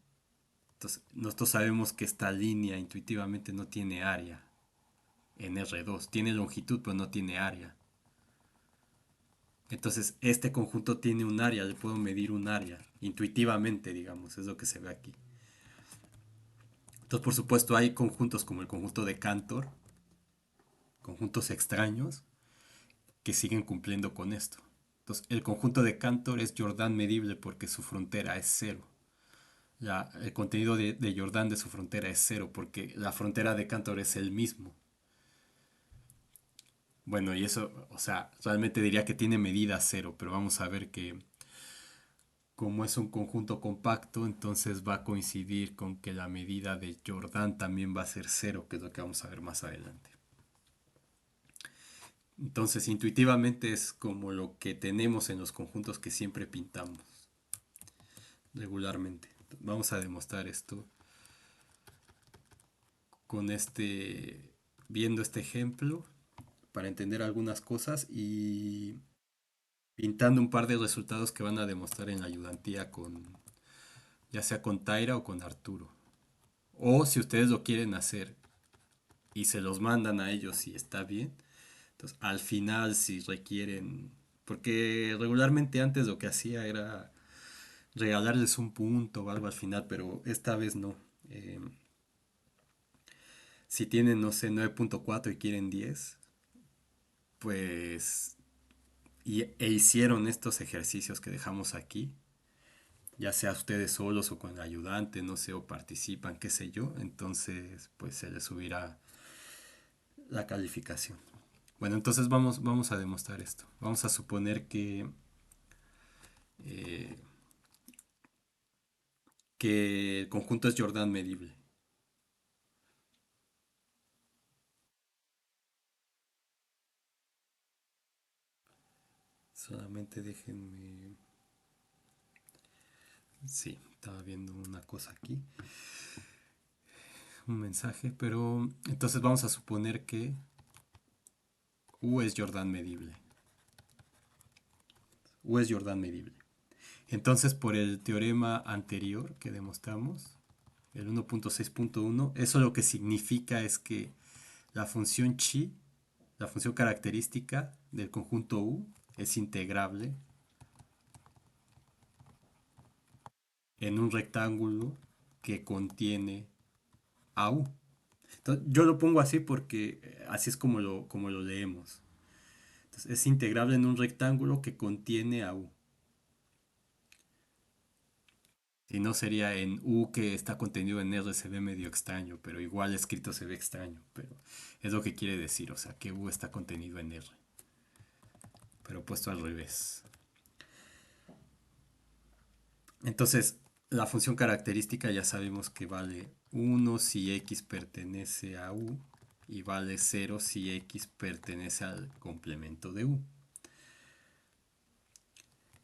entonces nosotros sabemos que esta línea intuitivamente no tiene área. en R2. Tiene longitud, pero no tiene área. Entonces, este conjunto tiene un área, le puedo medir un área, intuitivamente, digamos, es lo que se ve aquí. Entonces, por supuesto, hay conjuntos como el conjunto de Cantor, conjuntos extraños, que siguen cumpliendo con esto. Entonces, el conjunto de Cantor es Jordan medible porque su frontera es cero. El contenido de Jordan de su frontera es cero porque la frontera de Cantor es el mismo. Bueno, y eso, o sea, realmente diría que tiene medida cero, pero vamos a ver que como es un conjunto compacto, entonces va a coincidir con que la medida de Jordan también va a ser cero, que es lo que vamos a ver más adelante. Entonces, intuitivamente es como lo que tenemos en los conjuntos que siempre pintamos regularmente. Vamos a demostrar esto con viendo este ejemplo para entender algunas cosas y pintando un par de resultados que van a demostrar en la ayudantía ya sea con Taira o con Arturo. O si ustedes lo quieren hacer y se los mandan a ellos y está bien. Entonces, al final, si requieren, porque regularmente antes lo que hacía era regalarles un punto o algo al final, pero esta vez no. Eh, si tienen, no sé, 9.4 y quieren 10, pues, e hicieron estos ejercicios que dejamos aquí, ya sea ustedes solos o con el ayudante, no sé, o participan, qué sé yo, entonces, pues se les subirá la calificación. Bueno, entonces vamos a demostrar esto. Vamos a suponer eh, que el conjunto es Jordan medible. Solamente déjenme... Sí, estaba viendo una cosa aquí, un mensaje, pero entonces vamos a suponer que U es Jordan medible. U es Jordan medible. Entonces, por el teorema anterior que demostramos, el 1.6.1, eso lo que significa es que la función chi, la función característica del conjunto U, es integrable en un rectángulo que contiene a U. Entonces, yo lo pongo así porque así es como lo leemos. Entonces, es integrable en un rectángulo que contiene a U. Si no sería en U que está contenido en R, se ve medio extraño, pero igual escrito se ve extraño. Pero es lo que quiere decir, o sea, que U está contenido en R, pero puesto al revés. Entonces, la función característica ya sabemos que vale 1 si X pertenece a U y vale 0 si X pertenece al complemento de U.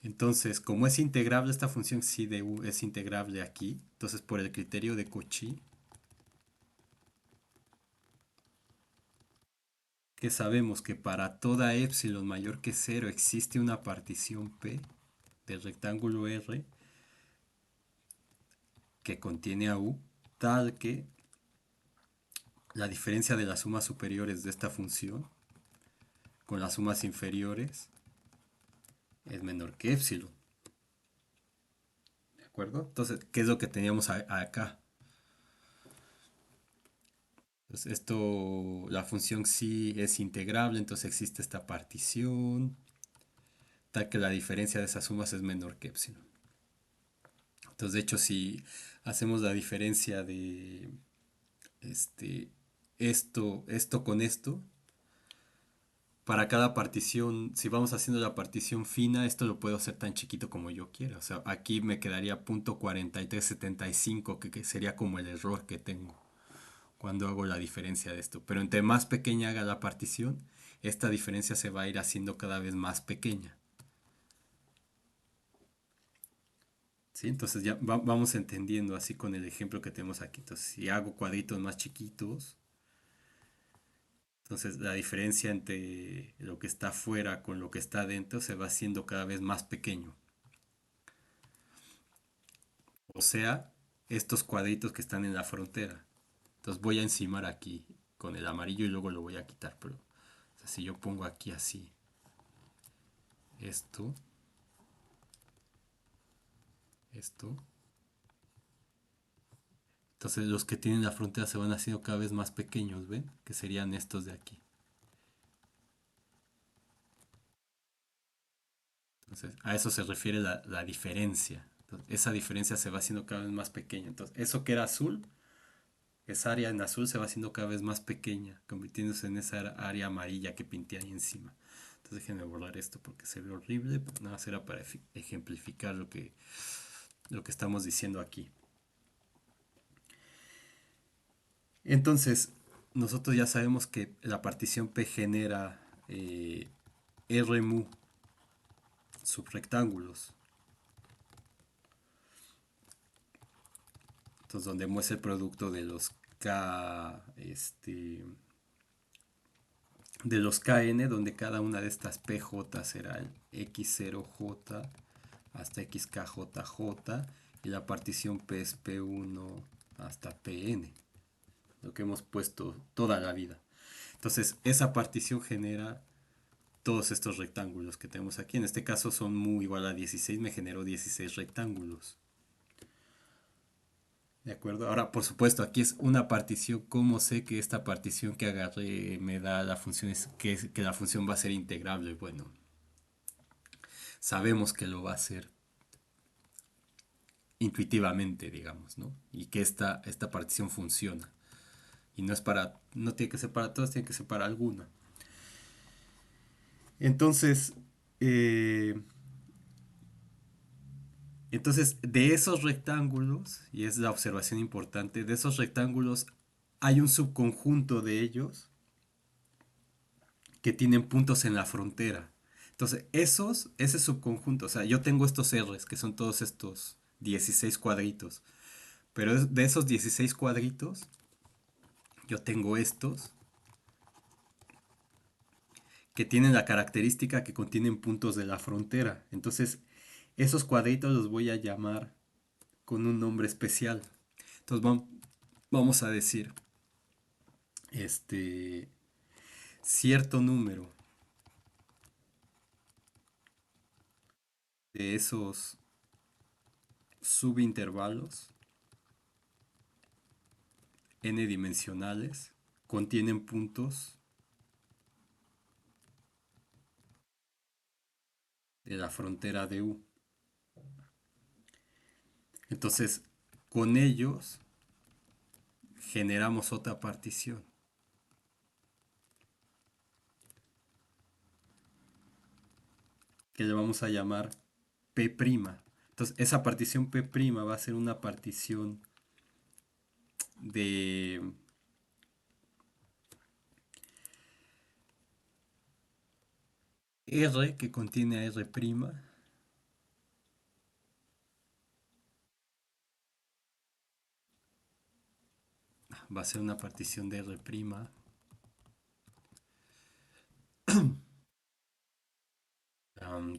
Entonces, como es integrable esta función psi de U es integrable aquí, entonces por el criterio de Cauchy, que sabemos que para toda epsilon mayor que 0 existe una partición P del rectángulo R que contiene a U, tal que la diferencia de las sumas superiores de esta función con las sumas inferiores es menor que epsilon. ¿De acuerdo? Entonces, ¿qué es lo que teníamos acá? Entonces, la función sí es integrable, entonces existe esta partición, tal que la diferencia de esas sumas es menor que epsilon. Entonces, de hecho, si hacemos la diferencia de este, esto con esto, para cada partición, si vamos haciendo la partición fina, esto lo puedo hacer tan chiquito como yo quiera. O sea, aquí me quedaría .4375, que sería como el error que tengo cuando hago la diferencia de esto. Pero entre más pequeña haga la partición, esta diferencia se va a ir haciendo cada vez más pequeña. ¿Sí? Entonces ya vamos entendiendo así con el ejemplo que tenemos aquí. Entonces, si hago cuadritos más chiquitos, entonces la diferencia entre lo que está afuera con lo que está adentro se va haciendo cada vez más pequeño. O sea, estos cuadritos que están en la frontera. Entonces voy a encimar aquí. con el amarillo y luego lo voy a quitar, pero o sea, si yo pongo aquí así esto, esto, entonces los que tienen la frontera se van haciendo cada vez más pequeños, ¿ven? Que serían estos de aquí. Entonces, a eso se refiere la diferencia. Entonces, esa diferencia se va haciendo cada vez más pequeña. Entonces, eso que era azul, esa área en azul se va haciendo cada vez más pequeña, convirtiéndose en esa área amarilla que pinté ahí encima. Entonces, déjenme borrar esto porque se ve horrible. Pero nada más era para ejemplificar lo que estamos diciendo aquí. Entonces, nosotros ya sabemos que la partición P genera RMU subrectángulos. Entonces, donde muestra el producto de los K, de los KN, donde cada una de estas PJ será el X0J hasta XKJJ y la partición P es P1 hasta PN, lo que hemos puesto toda la vida. Entonces, esa partición genera todos estos rectángulos que tenemos aquí. En este caso son mu igual a 16, me generó 16 rectángulos. ¿De acuerdo? Ahora, por supuesto, aquí es una partición. ¿Cómo sé que esta partición que agarré me da la función, que la función va a ser integrable? Bueno, sabemos que lo va a hacer intuitivamente, digamos, ¿no? Y que esta partición funciona. Y no es para, no tiene que ser para todas, tiene que ser para alguna. Entonces, eh, entonces, de esos rectángulos, y es la observación importante, de esos rectángulos hay un subconjunto de ellos que tienen puntos en la frontera. Entonces, ese subconjunto, o sea, yo tengo estos R's, que son todos estos 16 cuadritos, pero de esos 16 cuadritos, yo tengo estos que tienen la característica que contienen puntos de la frontera. Entonces, esos cuadritos los voy a llamar con un nombre especial. Entonces, vamos a decir, este, cierto número de esos subintervalos n dimensionales contienen puntos de la frontera de U. Entonces, con ellos generamos otra partición que le vamos a llamar P'. Entonces, esa partición P' va a ser una partición de R que contiene a R', va a ser una partición de R'.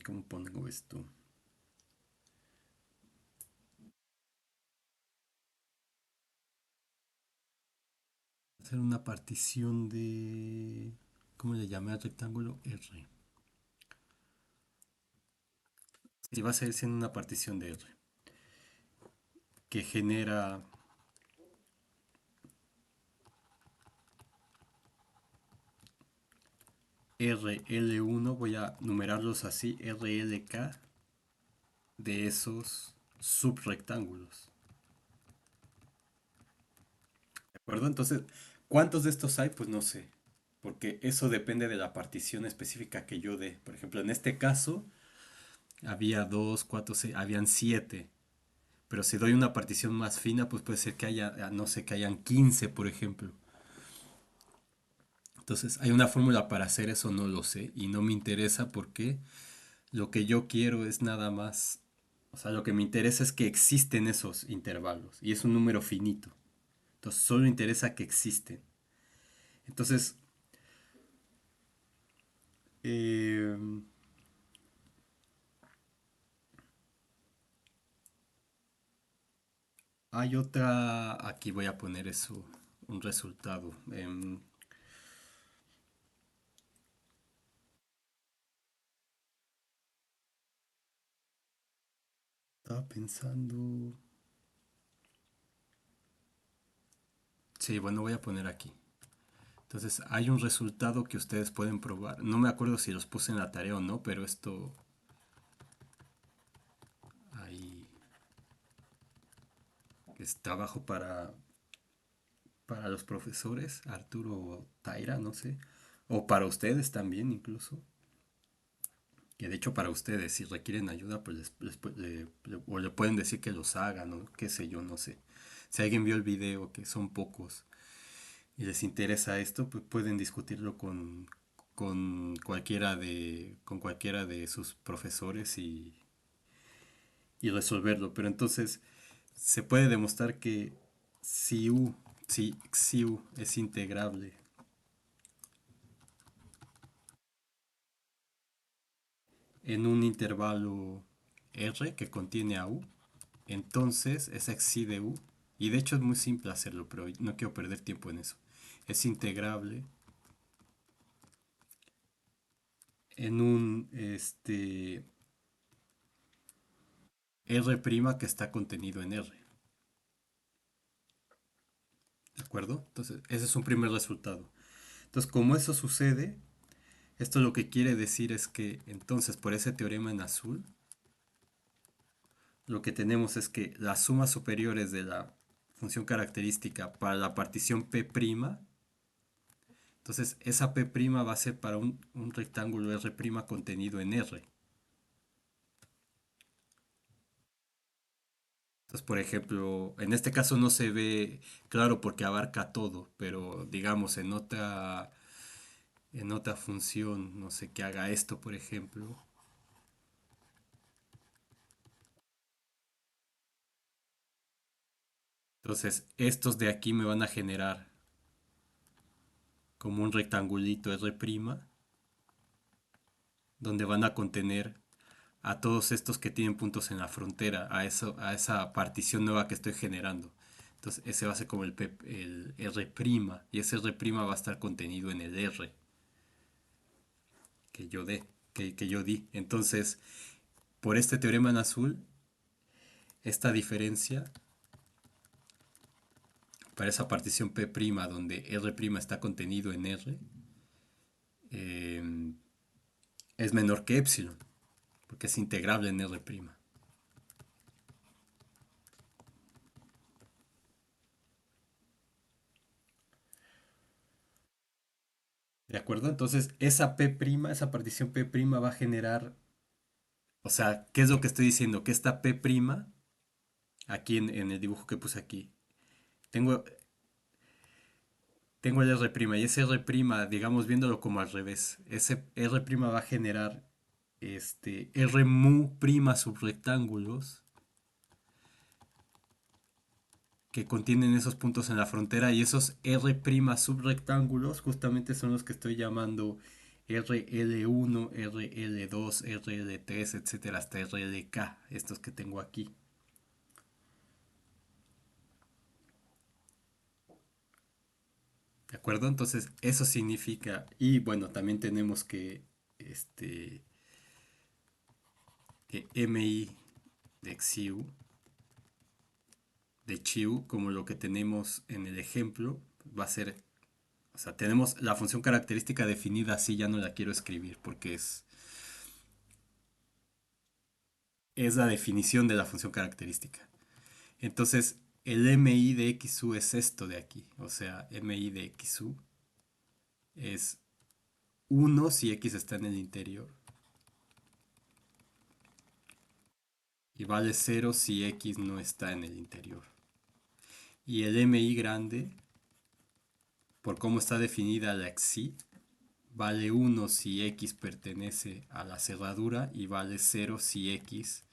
¿Cómo pongo esto? Va a ser una partición de... ¿Cómo le llamé al rectángulo? R. Y va a ser siendo una partición de R que genera RL1, voy a numerarlos así, RLK de esos subrectángulos. ¿De acuerdo? Entonces, ¿cuántos de estos hay? Pues no sé, porque eso depende de la partición específica que yo dé. Por ejemplo, en este caso había 2, 4, 6, habían 7. Pero si doy una partición más fina, pues puede ser que haya, no sé, que hayan 15, por ejemplo. Entonces, ¿hay una fórmula para hacer eso? No lo sé y no me interesa porque lo que yo quiero es nada más, o sea, lo que me interesa es que existen esos intervalos y es un número finito. Entonces, solo interesa que existen. Entonces, eh, hay otra, aquí voy a poner eso, un resultado. Estaba pensando... Sí, bueno, voy a poner aquí. Entonces, hay un resultado que ustedes pueden probar. No me acuerdo si los puse en la tarea o no, pero esto ahí es trabajo para los profesores, Arturo o Taira, no sé. O para ustedes también incluso. Que de hecho para ustedes, si requieren ayuda, pues o le pueden decir que los hagan, o qué sé yo, no sé. Si alguien vio el video, que son pocos, y les interesa esto, pues pueden discutirlo con cualquiera de sus profesores y resolverlo. Pero entonces se puede demostrar que si U, si Xiu es integrable en un intervalo R que contiene a U, entonces esa Xi de U, y de hecho es muy simple hacerlo, pero no quiero perder tiempo en eso, es integrable en un R' que está contenido en R. ¿De acuerdo? Entonces, ese es un primer resultado. Entonces, como eso sucede, esto lo que quiere decir es que entonces por ese teorema en azul, lo que tenemos es que las sumas superiores de la función característica para la partición P', entonces esa P' va a ser para un rectángulo R' contenido en R. Entonces, por ejemplo, en este caso no se ve claro porque abarca todo, pero digamos en otra función, no sé, que haga esto, por ejemplo. Entonces, estos de aquí me van a generar como un rectangulito R', donde van a contener a todos estos que tienen puntos en la frontera, a esa partición nueva que estoy generando. Entonces, ese va a ser como el R', y ese R' va a estar contenido en el R que yo dé, que yo di. Entonces, por este teorema en azul, esta diferencia para esa partición P' donde R' está contenido en R, eh, es menor que epsilon, porque es integrable en R'. ¿De acuerdo? Entonces, esa P', esa partición P' va a generar, o sea, ¿qué es lo que estoy diciendo? Que esta P', aquí en el dibujo que puse aquí, tengo, tengo el R' y ese R', digamos, viéndolo como al revés, ese R' va a generar R mu prima subrectángulos que contienen esos puntos en la frontera y esos R' subrectángulos justamente son los que estoy llamando RL1, RL2, RL3, etcétera, hasta RLK, estos que tengo aquí. ¿De acuerdo? Entonces, eso significa, y bueno, también tenemos este, que MI de Xiu, de Chiu, como lo que tenemos en el ejemplo, va a ser, o sea, tenemos la función característica definida así, ya no la quiero escribir porque es la definición de la función característica. Entonces, el MI de XU es esto de aquí, o sea, MI de XU es 1 si X está en el interior y vale 0 si X no está en el interior. Y el MI grande, por cómo está definida la XI, vale 1 si X pertenece a la cerradura y vale 0 si X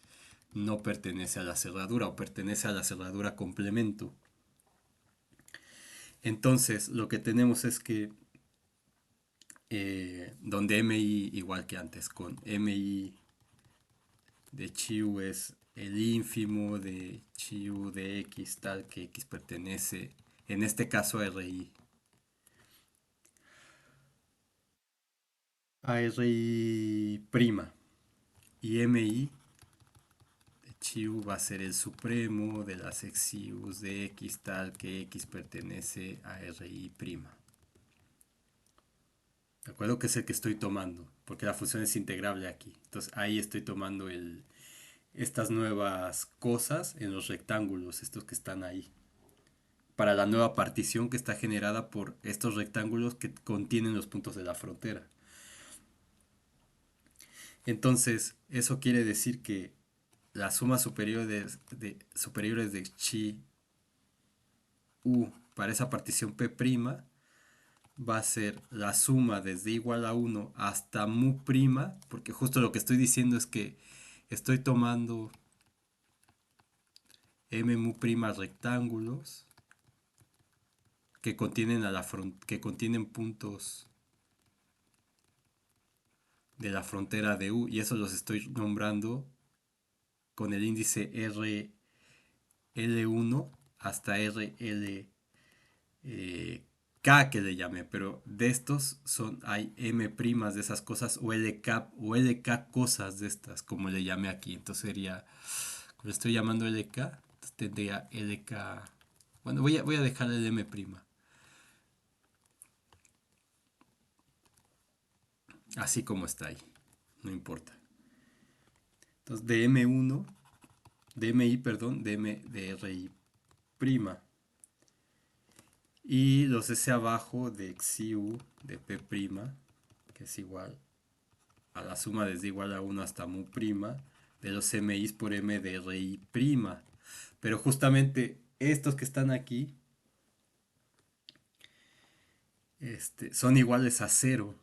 no pertenece a la cerradura o pertenece a la cerradura complemento. Entonces, lo que tenemos es que donde MI igual que antes, con MI de Chiu es el ínfimo de Chiu de X tal que X pertenece, en este caso a RI. A RI prima y MI de chi u va a ser el supremo de las xius de x tal que x pertenece a ri prima. ¿De acuerdo? Que es el que estoy tomando, porque la función es integrable aquí. Entonces ahí estoy tomando estas nuevas cosas en los rectángulos, estos que están ahí, para la nueva partición que está generada por estos rectángulos que contienen los puntos de la frontera. Entonces, eso quiere decir que la suma superiores de chi u para esa partición P' va a ser la suma desde igual a 1 hasta mu', porque justo lo que estoy diciendo es que estoy tomando m mu' rectángulos que contienen que contienen puntos de la frontera de U, y eso los estoy nombrando con el índice RL1 hasta RL K que le llamé, pero de estos hay M' de esas cosas o LK cosas de estas, como le llamé aquí. Entonces sería, como le estoy llamando LK, entonces tendría LK. Bueno, voy a dejar el M', así como está ahí, no importa. Entonces de M1, de MI, perdón, de RI prima. Y los S abajo de XIU de P', que es igual a la suma desde igual a 1 hasta mu' de los MIs por M de RI prima. Pero justamente estos que están aquí son iguales a cero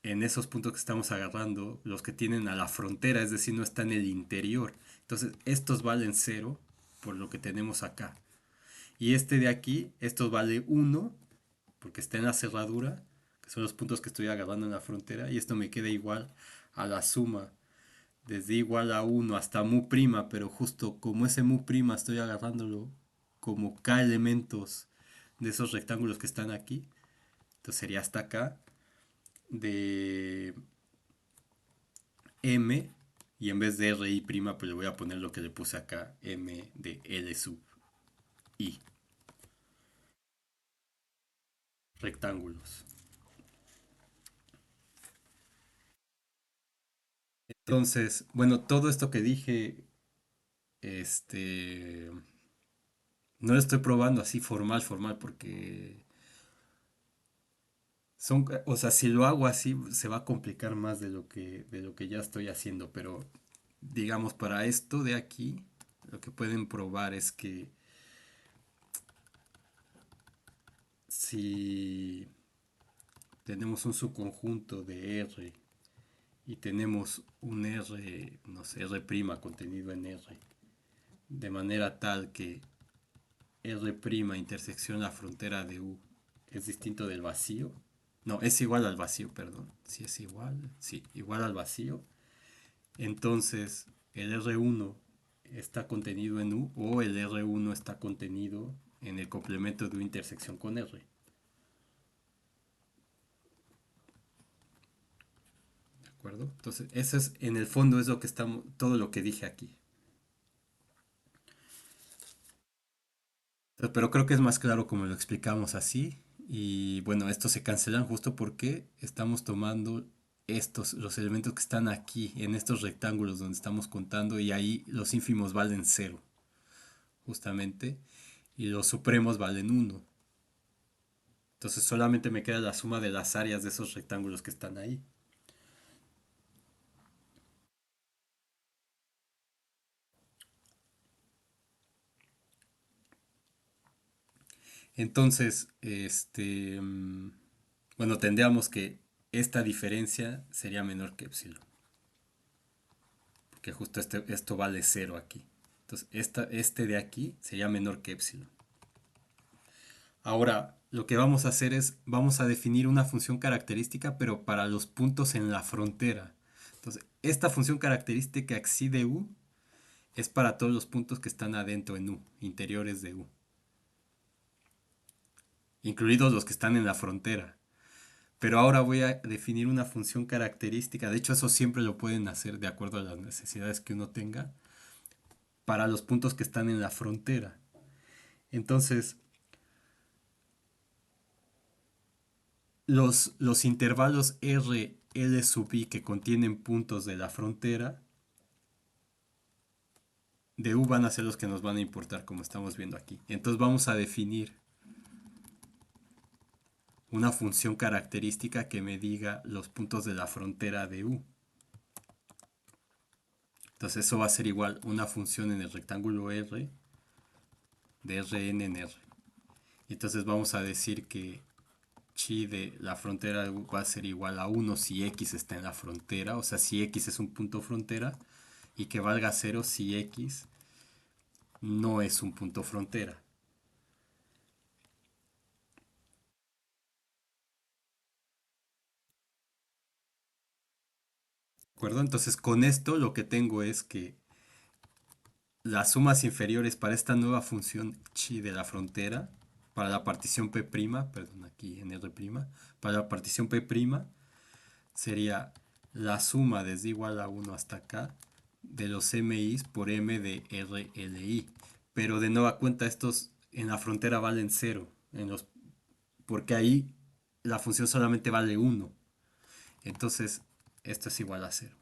en esos puntos que estamos agarrando, los que tienen a la frontera, es decir, no están en el interior. Entonces, estos valen cero por lo que tenemos acá. Y este de aquí, estos vale 1 porque está en la cerradura, que son los puntos que estoy agarrando en la frontera, y esto me queda igual a la suma desde igual a 1 hasta mu', pero justo como ese mu' estoy agarrándolo como k elementos de esos rectángulos que están aquí, entonces sería hasta acá de m, y en vez de ri', pues le voy a poner lo que le puse acá, m de l sub i, rectángulos. Entonces, bueno, todo esto que dije, este, no lo estoy probando así formal, porque o sea, si lo hago así se va a complicar más de lo que ya estoy haciendo, pero digamos para esto de aquí, lo que pueden probar es que si tenemos un subconjunto de R y tenemos un R, no sé, R' contenido en R, de manera tal que R' intersección la frontera de U es distinto del vacío. No, es igual al vacío, perdón. Si es igual, sí, igual al vacío. Entonces, el R1 está contenido en U o el R1 está contenido en el complemento de U intersección con R. ¿De acuerdo? Entonces, eso es, en el fondo, es lo que estamos, todo lo que dije aquí. Pero creo que es más claro como lo explicamos así. Y bueno, estos se cancelan justo porque estamos tomando los elementos que están aquí, en estos rectángulos donde estamos contando, y ahí los ínfimos valen cero, justamente, y los supremos valen uno. Entonces solamente me queda la suma de las áreas de esos rectángulos que están ahí. Entonces, bueno, tendríamos que esta diferencia sería menor que epsilon, porque justo esto vale cero aquí. Entonces, este de aquí sería menor que epsilon. Ahora, lo que vamos a hacer es, vamos a definir una función característica, pero para los puntos en la frontera. Entonces, esta función característica xi de u es para todos los puntos que están adentro en u, interiores de u, incluidos los que están en la frontera. Pero ahora voy a definir una función característica. De hecho, eso siempre lo pueden hacer de acuerdo a las necesidades que uno tenga. para los puntos que están en la frontera. Entonces, los intervalos R, L sub I que contienen puntos de la frontera de U van a ser los que nos van a importar, como estamos viendo aquí. Entonces vamos a definir una función característica que me diga los puntos de la frontera de U. Entonces eso va a ser igual una función en el rectángulo R de Rn en R. Entonces vamos a decir que chi de la frontera de U va a ser igual a 1 si X está en la frontera, o sea, si X es un punto frontera, y que valga 0 si X no es un punto frontera. ¿De acuerdo? Entonces con esto lo que tengo es que las sumas inferiores para esta nueva función chi de la frontera, para la partición P', perdón, aquí en R', para la partición P' sería la suma desde igual a 1 hasta acá de los MIs por M de RLI. Pero de nueva cuenta estos en la frontera valen 0, porque ahí la función solamente vale 1. Entonces esto es igual a 0.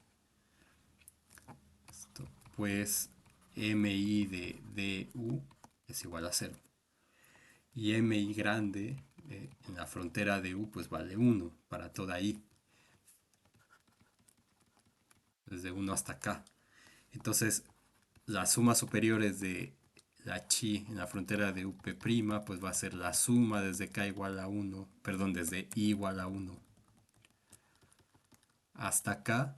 Pues MI de DU es igual a 0. Y MI grande en la frontera de U pues vale 1 para toda I, desde 1 hasta acá. Entonces las sumas superiores de la chi en la frontera de UP' pues va a ser la suma desde K igual a 1, perdón, desde I igual a 1 hasta acá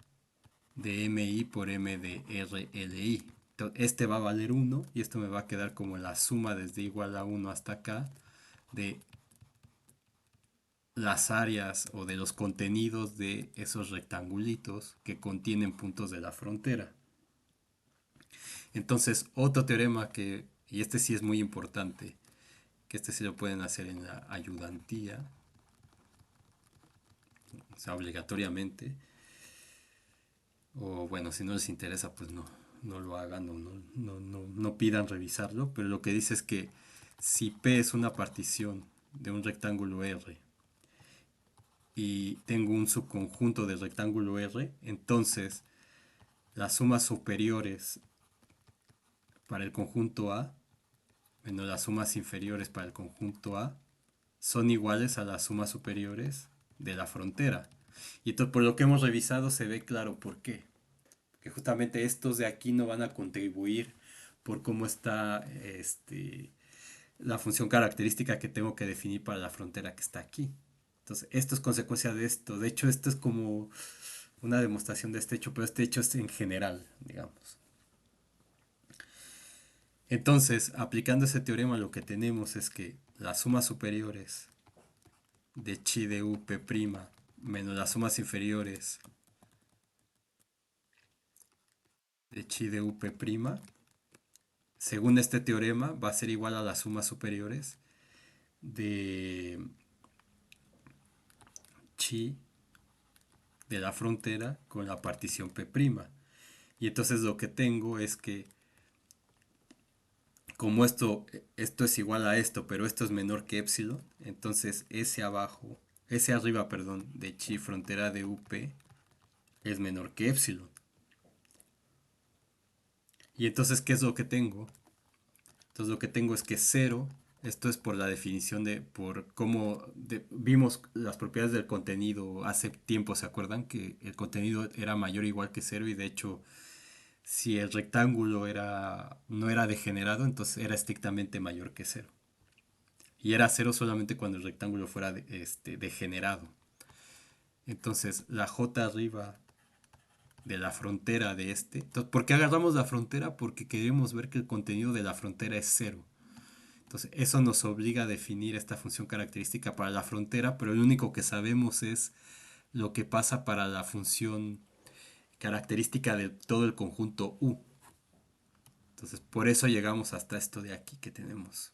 de MI por M de RLI. Entonces, este va a valer 1 y esto me va a quedar como la suma desde igual a 1 hasta acá de las áreas o de los contenidos de esos rectangulitos que contienen puntos de la frontera. Entonces, otro teorema que, y este sí es muy importante, que este sí lo pueden hacer en la ayudantía, o sea, obligatoriamente, o bueno, si no les interesa, pues no lo hagan o no pidan revisarlo, pero lo que dice es que si P es una partición de un rectángulo R y tengo un subconjunto del rectángulo R, entonces las sumas superiores para el conjunto A, menos las sumas inferiores para el conjunto A, son iguales a las sumas superiores de la frontera. Y entonces por lo que hemos revisado se ve claro por qué. Que justamente estos de aquí no van a contribuir por cómo está la función característica que tengo que definir para la frontera que está aquí. Entonces, esto es consecuencia de esto. De hecho, esto es como una demostración de este hecho, pero este hecho es en general, digamos. Entonces, aplicando ese teorema, lo que tenemos es que las sumas superiores de chi de u p' menos las sumas inferiores de chi de u p', según este teorema, va a ser igual a las sumas superiores de chi de la frontera con la partición P'. Y entonces lo que tengo es que como esto es igual a esto, pero esto es menor que epsilon, entonces ese arriba, perdón, de chi frontera de UP es menor que epsilon. Y entonces, ¿qué es lo que tengo? Entonces lo que tengo es que 0, esto es por la definición por cómo vimos las propiedades del contenido hace tiempo, ¿se acuerdan? Que el contenido era mayor o igual que 0 y de hecho si el rectángulo no era degenerado, entonces era estrictamente mayor que 0. Y era 0 solamente cuando el rectángulo fuera degenerado. Entonces la j arriba de la frontera de Entonces, ¿por qué agarramos la frontera? Porque queremos ver que el contenido de la frontera es 0. Entonces eso nos obliga a definir esta función característica para la frontera, pero lo único que sabemos es lo que pasa para la función característica de todo el conjunto U. Entonces por eso llegamos hasta esto de aquí que tenemos.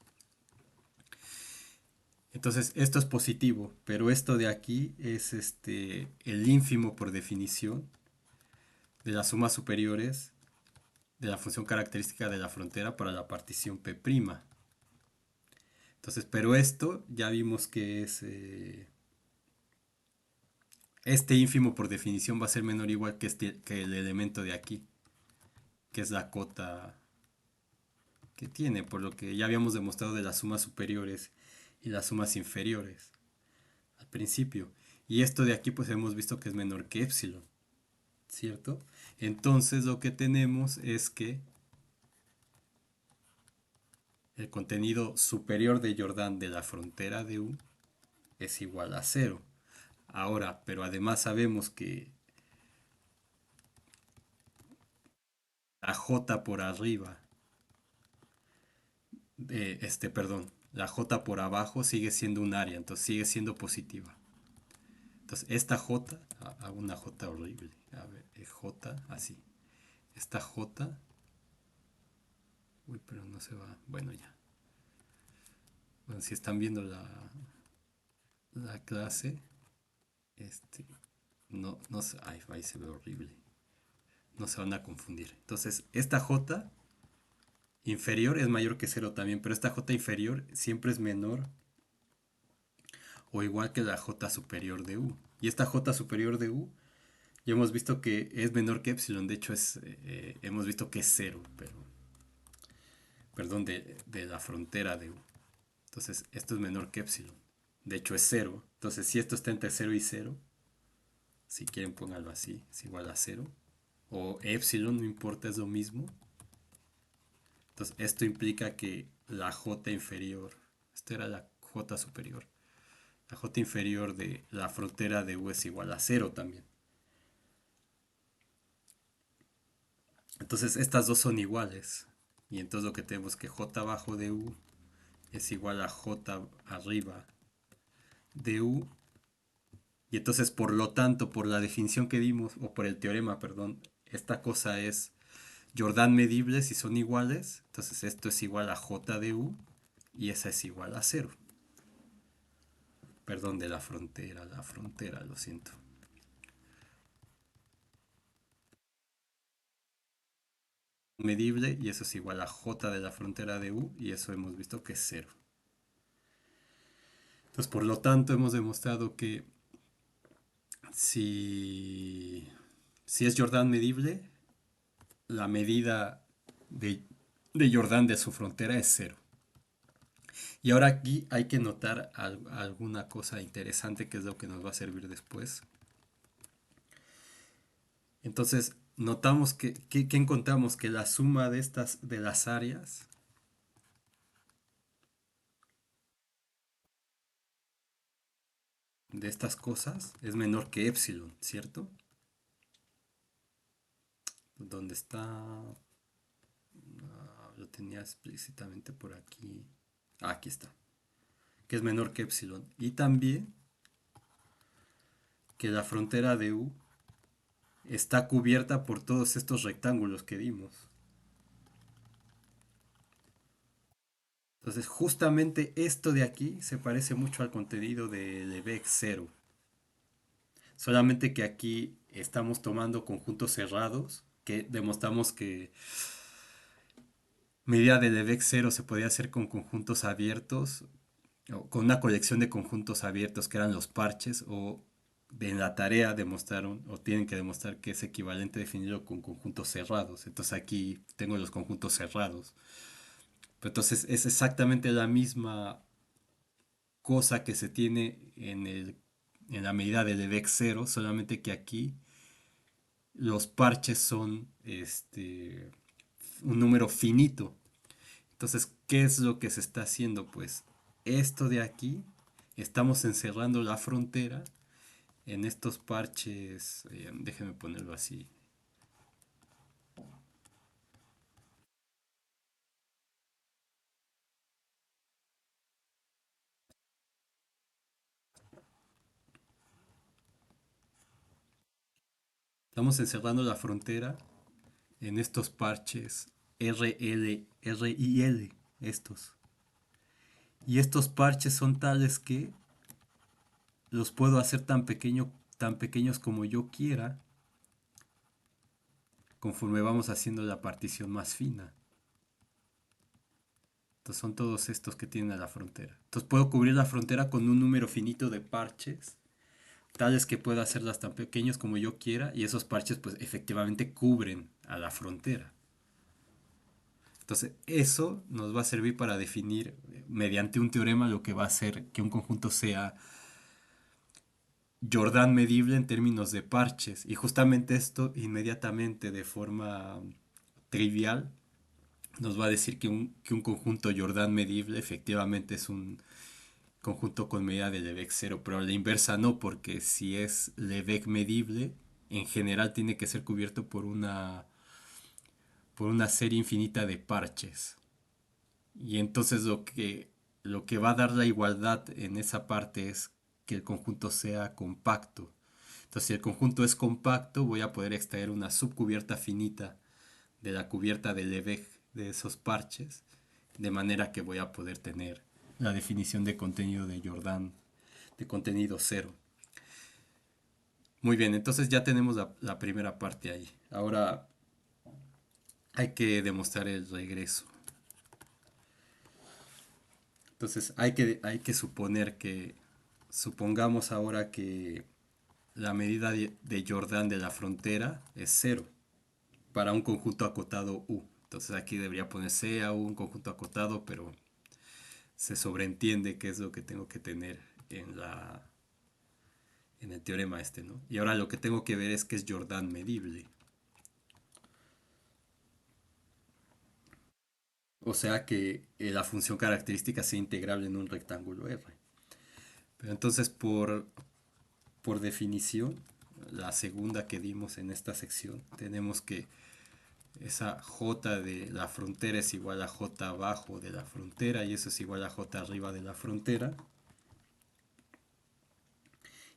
Entonces esto es positivo, pero esto de aquí es el ínfimo por definición de las sumas superiores de la función característica de la frontera para la partición P'. Entonces, pero esto ya vimos que es este ínfimo por definición va a ser menor o igual que, que el elemento de aquí, que es la cota que tiene, por lo que ya habíamos demostrado de las sumas superiores y las sumas inferiores al principio. Y esto de aquí pues hemos visto que es menor que epsilon, ¿cierto? Entonces lo que tenemos es que el contenido superior de Jordan de la frontera de U es igual a cero. Ahora, pero además sabemos que la J por arriba, perdón, la J por abajo sigue siendo un área, entonces sigue siendo positiva. Entonces esta J, hago una J horrible, a ver, J así. Esta J, uy, pero no se va, bueno ya. Bueno, si están viendo la clase, este, no se, ay, ahí se ve horrible. No se van a confundir. Entonces, esta J inferior es mayor que cero también, pero esta J inferior siempre es menor o igual que la J superior de U. Y esta J superior de U ya hemos visto que es menor que epsilon, de hecho hemos visto que es cero, pero, perdón, de la frontera de U. Entonces, esto es menor que epsilon. De hecho, es cero. Entonces, si esto está entre cero y cero, si quieren pónganlo así, es igual a cero. O epsilon, no importa, es lo mismo. Entonces, esto implica que la J inferior, esta era la J superior, la J inferior de la frontera de U es igual a cero también. Entonces, estas dos son iguales. Y entonces lo que tenemos es que J abajo de U es igual a J arriba de U. Y entonces, por lo tanto, por la definición que dimos, o por el teorema, perdón, esta cosa es Jordan medible si son iguales. Entonces, esto es igual a J de U y esa es igual a cero. Perdón, de la frontera, lo siento. Medible y eso es igual a J de la frontera de U y eso hemos visto que es cero. Entonces, por lo tanto, hemos demostrado que si, si es Jordan medible, la medida de, de Jordan de su frontera es cero. Y ahora aquí hay que notar alguna cosa interesante que es lo que nos va a servir después. Entonces, notamos que encontramos que la suma de estas de las áreas de estas cosas es menor que epsilon, ¿cierto? ¿Dónde está? Lo tenía explícitamente por aquí. Aquí está. Que es menor que epsilon. Y también que la frontera de U está cubierta por todos estos rectángulos que dimos. Entonces, justamente esto de aquí se parece mucho al contenido de Vex 0. Solamente que aquí estamos tomando conjuntos cerrados, que demostramos que medida de Vex 0 se podía hacer con conjuntos abiertos, o con una colección de conjuntos abiertos que eran los parches, o en la tarea demostraron, o tienen que demostrar que es equivalente definirlo con conjuntos cerrados. Entonces aquí tengo los conjuntos cerrados. Pero entonces es exactamente la misma cosa que se tiene en la medida de Levex 0, solamente que aquí los parches son un número finito. Entonces, ¿qué es lo que se está haciendo? Pues esto de aquí, estamos encerrando la frontera en estos parches, déjenme ponerlo así. Estamos encerrando la frontera en estos parches RL, R y L, estos. Y estos parches son tales que los puedo hacer tan pequeños como yo quiera, conforme vamos haciendo la partición más fina. Entonces son todos estos que tienen a la frontera. Entonces puedo cubrir la frontera con un número finito de parches, tales que pueda hacerlas tan pequeños como yo quiera, y esos parches pues efectivamente cubren a la frontera. Entonces eso nos va a servir para definir mediante un teorema lo que va a hacer que un conjunto sea Jordan medible en términos de parches. Y justamente esto inmediatamente de forma trivial nos va a decir que un conjunto Jordan medible efectivamente es un conjunto con medida de Lebesgue cero, pero a la inversa no, porque si es Lebesgue medible, en general tiene que ser cubierto por una serie infinita de parches. Y entonces lo que va a dar la igualdad en esa parte es que el conjunto sea compacto. Entonces, si el conjunto es compacto, voy a poder extraer una subcubierta finita de la cubierta de Lebesgue de esos parches, de manera que voy a poder tener la definición de contenido de Jordan, de contenido cero. Muy bien, entonces ya tenemos la primera parte ahí. Ahora hay que demostrar el regreso. Entonces hay que suponer que, supongamos ahora que la medida de Jordan de la frontera es cero para un conjunto acotado U. Entonces aquí debería ponerse a U, un conjunto acotado, pero se sobreentiende que es lo que tengo que tener en el teorema este, ¿no? Y ahora lo que tengo que ver es que es Jordan medible. O sea que la función característica sea integrable en un rectángulo R. Pero entonces por definición, la segunda que dimos en esta sección, tenemos que esa j de la frontera es igual a j abajo de la frontera y eso es igual a j arriba de la frontera.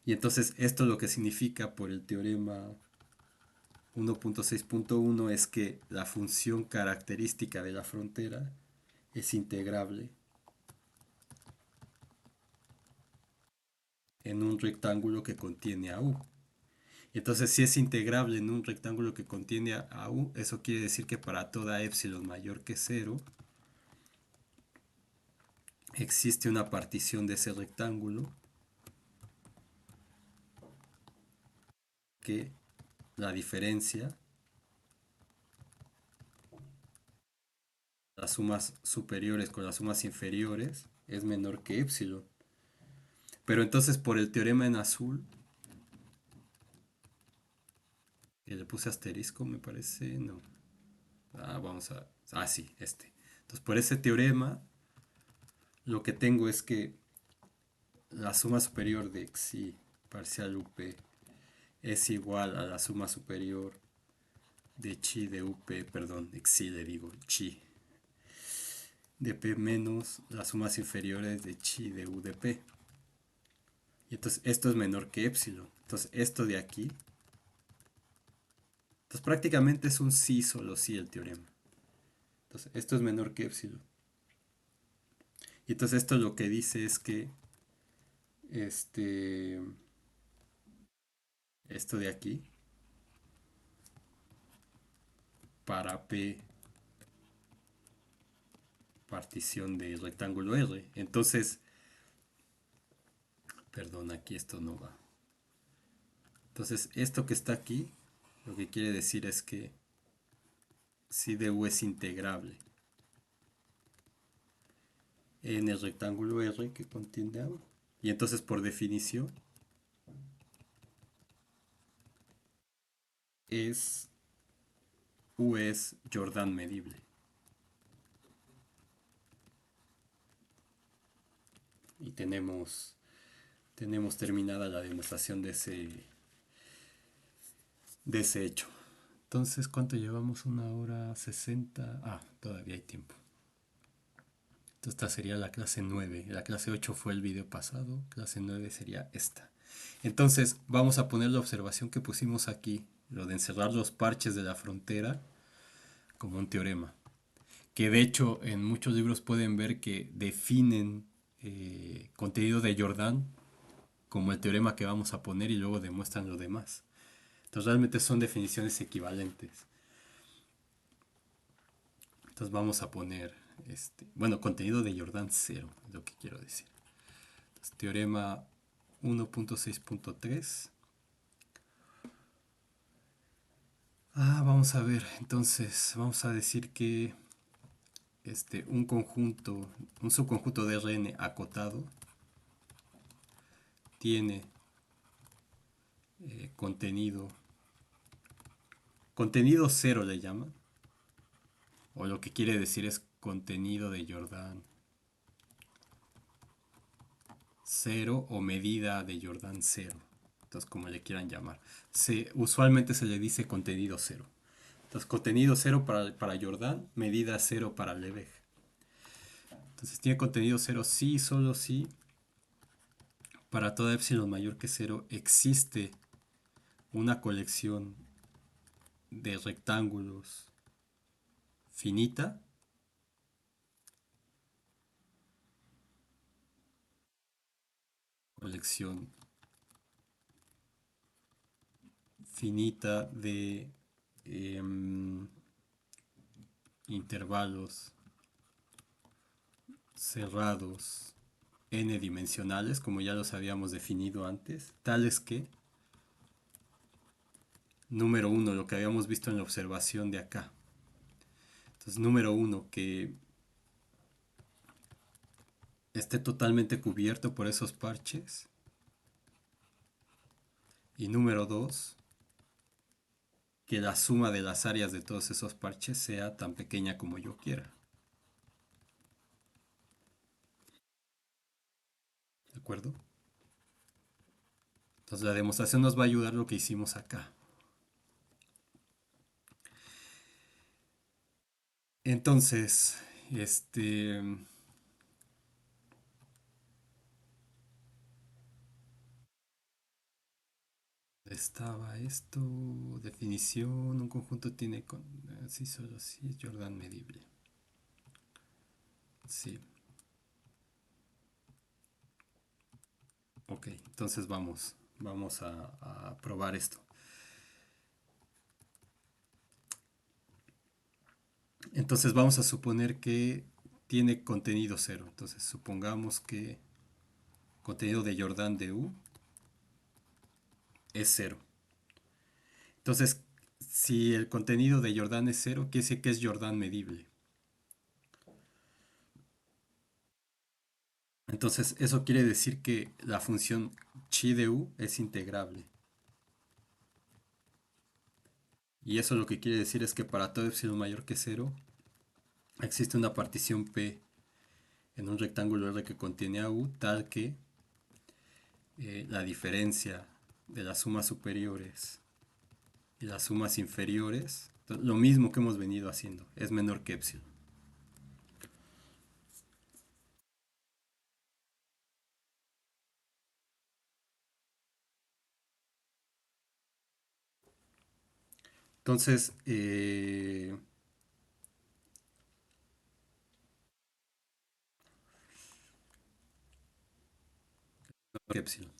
Y entonces esto lo que significa por el teorema 1.6.1 es que la función característica de la frontera es integrable en un rectángulo que contiene a U. Entonces, si es integrable en un rectángulo que contiene a U, eso quiere decir que para toda epsilon mayor que 0 existe una partición de ese rectángulo que la diferencia, las sumas superiores con las sumas inferiores, es menor que epsilon. Pero entonces por el teorema en azul, que le puse asterisco, me parece, no. Vamos a... sí, este. Entonces por ese teorema, lo que tengo es que la suma superior de xi parcial up es igual a la suma superior de chi de up, perdón, xi le digo, chi de p menos las sumas inferiores de chi de u de p. Y entonces esto es menor que epsilon. Entonces esto de aquí, entonces prácticamente es un sí, solo sí el teorema. Entonces esto es menor que epsilon. Y entonces esto lo que dice es que este, esto de aquí, para p partición de rectángulo R. Entonces, perdón, aquí esto no va. Entonces, esto que está aquí, lo que quiere decir es que si de U es integrable en el rectángulo R que contiene A. Y entonces, por definición, es U es Jordan medible. Y tenemos terminada la demostración de ese hecho. Entonces, ¿cuánto llevamos? 1 hora 60. Todavía hay tiempo. Entonces, esta sería la clase 9. La clase 8 fue el video pasado. Clase 9 sería esta. Entonces, vamos a poner la observación que pusimos aquí, lo de encerrar los parches de la frontera, como un teorema. Que de hecho, en muchos libros pueden ver que definen contenido de Jordan como el teorema que vamos a poner y luego demuestran lo demás. Entonces, realmente son definiciones equivalentes. Entonces vamos a poner, bueno, contenido de Jordan cero, es lo que quiero decir. Entonces, teorema 1.6.3. Vamos a ver, entonces vamos a decir que un conjunto, un subconjunto de Rn acotado tiene contenido, contenido cero le llaman, o lo que quiere decir es contenido de Jordan cero o medida de Jordan cero. Entonces, como le quieran llamar. Usualmente se le dice contenido cero. Entonces, contenido cero para Jordan, medida cero para Lebesgue. Entonces, tiene contenido cero sí, solo sí. Para toda epsilon mayor que cero existe una colección de rectángulos finita, colección finita de em, intervalos cerrados n dimensionales, como ya los habíamos definido antes, tales que, número uno, lo que habíamos visto en la observación de acá. Entonces, número uno, que esté totalmente cubierto por esos parches. Y número dos, que la suma de las áreas de todos esos parches sea tan pequeña como yo quiera. ¿De acuerdo? Entonces la demostración nos va a ayudar lo que hicimos acá. Entonces, estaba esto, definición, un conjunto tiene sí, solo sí, es Jordan medible. Sí. Ok, entonces vamos a probar esto. Entonces vamos a suponer que tiene contenido cero. Entonces supongamos que contenido de Jordan de U es cero. Entonces, si el contenido de Jordan es cero, quiere decir que es Jordan medible. Entonces, eso quiere decir que la función chi de U es integrable. Y eso lo que quiere decir es que para todo epsilon mayor que cero, existe una partición P en un rectángulo R que contiene a U tal que la diferencia de las sumas superiores y las sumas inferiores, lo mismo que hemos venido haciendo, es menor que epsilon. Entonces, que epsilon.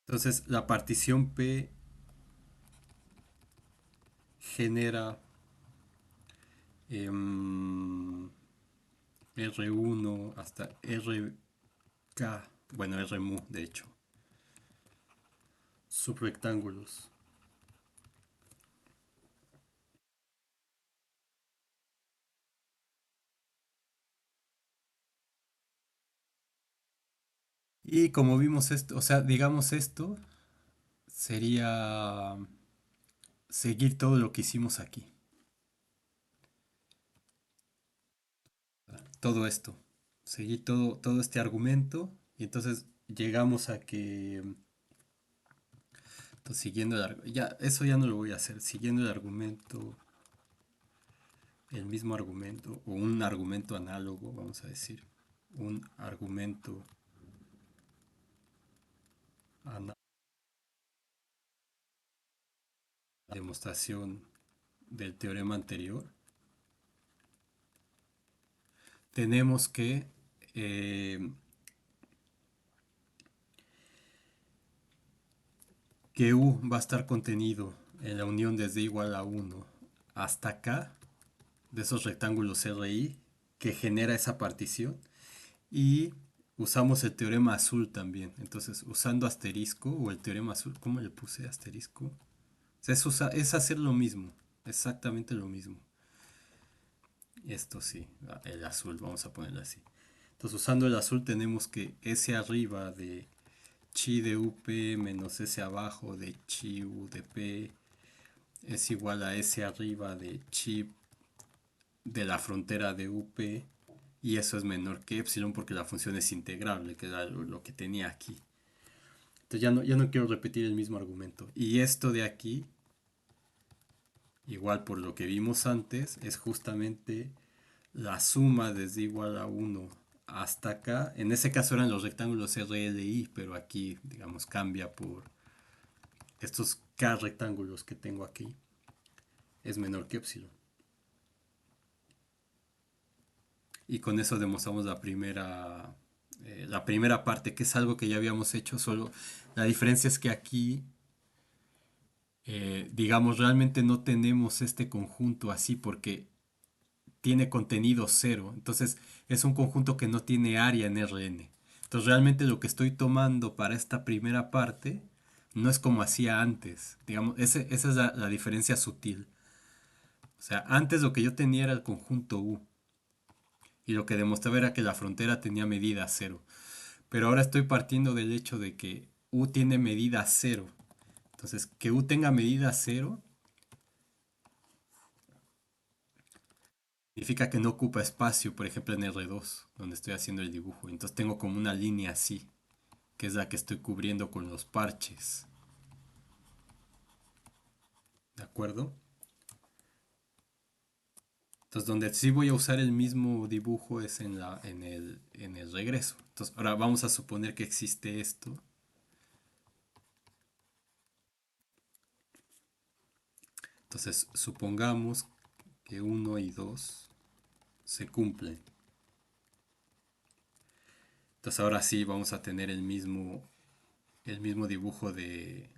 Entonces, la partición P genera R1 hasta RK, bueno, R mu, de hecho, subrectángulos. Y como vimos esto, o sea, digamos esto sería seguir todo lo que hicimos aquí. Todo esto. Seguir todo este argumento. Y entonces llegamos a que. Entonces, siguiendo ya, eso ya no lo voy a hacer. Siguiendo el argumento. El mismo argumento. O un argumento análogo, vamos a decir. Un argumento análogo. Demostración del teorema anterior. Tenemos eh, que U va a estar contenido en la unión desde igual a uno hasta acá, de esos rectángulos RI, que genera esa partición. Y usamos el teorema azul también. Entonces, usando asterisco o el teorema azul, ¿cómo le puse asterisco? O sea, es hacer lo mismo, exactamente lo mismo. Esto sí, el azul, vamos a ponerlo así. Entonces, usando el azul tenemos que S arriba de chi de UP menos S abajo de chi U de P es igual a S arriba de chi de la frontera de UP, y eso es menor que epsilon porque la función es integrable, que era lo que tenía aquí. Entonces ya no quiero repetir el mismo argumento. Y esto de aquí, igual por lo que vimos antes, es justamente la suma desde igual a uno hasta acá. En ese caso eran los rectángulos RLI, pero aquí, digamos, cambia por estos K rectángulos que tengo aquí. Es menor que epsilon. Y con eso demostramos la primera parte, que es algo que ya habíamos hecho, solo la diferencia es que aquí, digamos, realmente no tenemos este conjunto así porque tiene contenido cero. Entonces es un conjunto que no tiene área en Rn. Entonces realmente lo que estoy tomando para esta primera parte no es como hacía antes. Digamos, esa es la diferencia sutil. O sea, antes lo que yo tenía era el conjunto U. Y lo que demostraba era que la frontera tenía medida cero. Pero ahora estoy partiendo del hecho de que U tiene medida cero. Entonces, que U tenga medida cero significa que no ocupa espacio, por ejemplo, en R2, donde estoy haciendo el dibujo. Entonces tengo como una línea así, que es la que estoy cubriendo con los parches. ¿De acuerdo? Entonces, donde sí voy a usar el mismo dibujo es en el regreso. Entonces, ahora vamos a suponer que existe esto. Entonces, supongamos que uno y 2 se cumplen. Entonces, ahora sí vamos a tener el mismo dibujo de...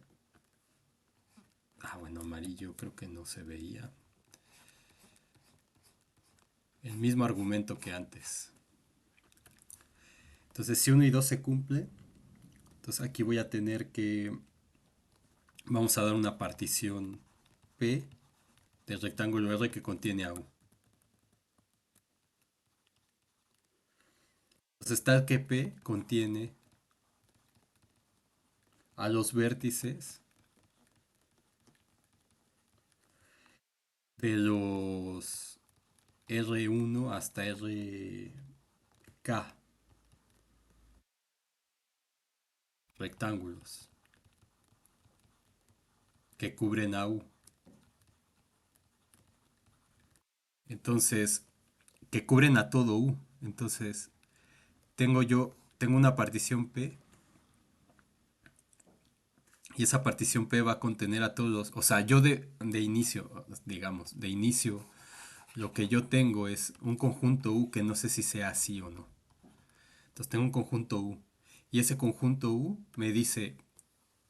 Ah, bueno, amarillo creo que no se veía. El mismo argumento que antes. Entonces, si uno y 2 se cumple, entonces aquí voy a tener que... Vamos a dar una partición P del rectángulo R que contiene a U. Entonces, tal que P contiene a los vértices de los R1 hasta RK rectángulos que cubren a U. Entonces, que cubren a todo U. Entonces, tengo una partición P y esa partición P va a contener a todos los, o sea, yo de inicio, digamos, de inicio, lo que yo tengo es un conjunto U que no sé si sea así o no. Entonces tengo un conjunto U y ese conjunto U me dice,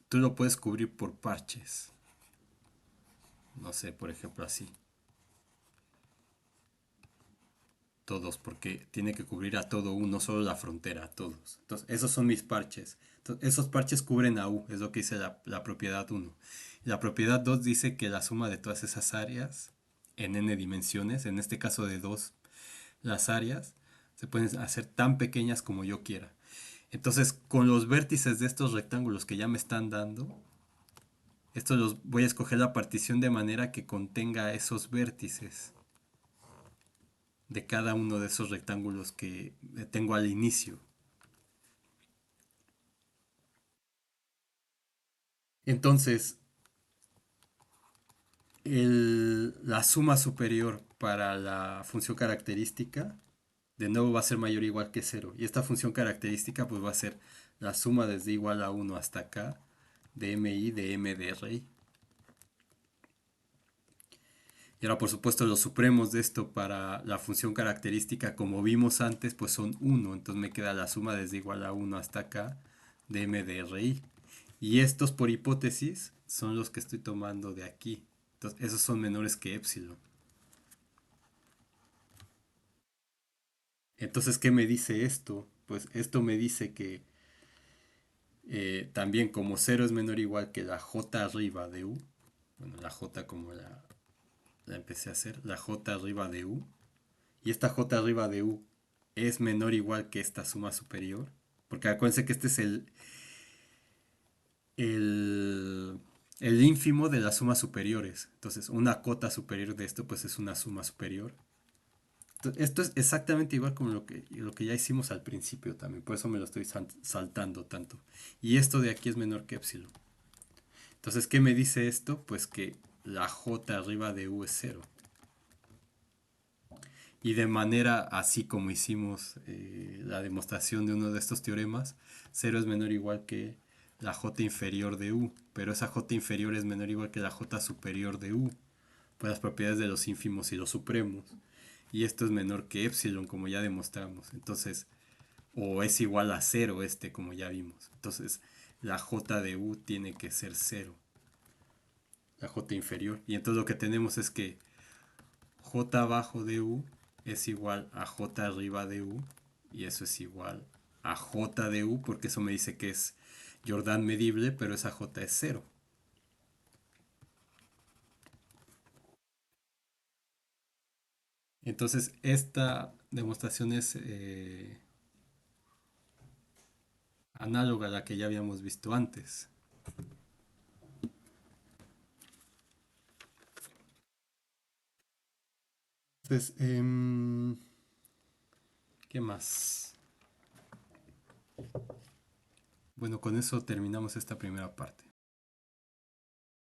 tú lo puedes cubrir por parches. No sé, por ejemplo así. Todos, porque tiene que cubrir a todo U, no solo la frontera, a todos. Entonces, esos son mis parches. Entonces, esos parches cubren a U, es lo que dice la propiedad uno. Y la propiedad 2 dice que la suma de todas esas áreas en n dimensiones, en este caso de 2, las áreas se pueden hacer tan pequeñas como yo quiera. Entonces, con los vértices de estos rectángulos que ya me están dando, estos los voy a escoger la partición de manera que contenga esos vértices de cada uno de esos rectángulos que tengo al inicio. Entonces, la suma superior para la función característica de nuevo va a ser mayor o igual que cero. Y esta función característica pues va a ser la suma desde igual a uno hasta acá de mi de m de ri. Y ahora por supuesto los supremos de esto para la función característica como vimos antes pues son uno. Entonces me queda la suma desde igual a uno hasta acá de m de ri. Y estos, por hipótesis, son los que estoy tomando de aquí. Entonces, esos son menores que épsilon. Entonces, ¿qué me dice esto? Pues esto me dice que también como cero es menor o igual que la j arriba de u, bueno, la j como la empecé a hacer, la j arriba de u, y esta j arriba de u es menor o igual que esta suma superior, porque acuérdense que este es el, el ínfimo de las sumas superiores. Entonces, una cota superior de esto, pues es una suma superior. Esto es exactamente igual como lo que ya hicimos al principio también, por eso me lo estoy saltando tanto. Y esto de aquí es menor que epsilon. Entonces, ¿qué me dice esto? Pues que la j arriba de u es cero. Y de manera así como hicimos la demostración de uno de estos teoremas, cero es menor o igual que la j inferior de u, pero esa j inferior es menor o igual que la j superior de u, por las propiedades de los ínfimos y los supremos. Y esto es menor que epsilon, como ya demostramos. Entonces, o es igual a cero este, como ya vimos. Entonces, la j de u tiene que ser cero, la j inferior. Y entonces lo que tenemos es que j abajo de u es igual a j arriba de u, y eso es igual a j de u, porque eso me dice que es Jordan medible, pero esa j es cero. Entonces, esta demostración es análoga a la que ya habíamos visto antes. Entonces, ¿qué más? Bueno, con eso terminamos esta primera parte.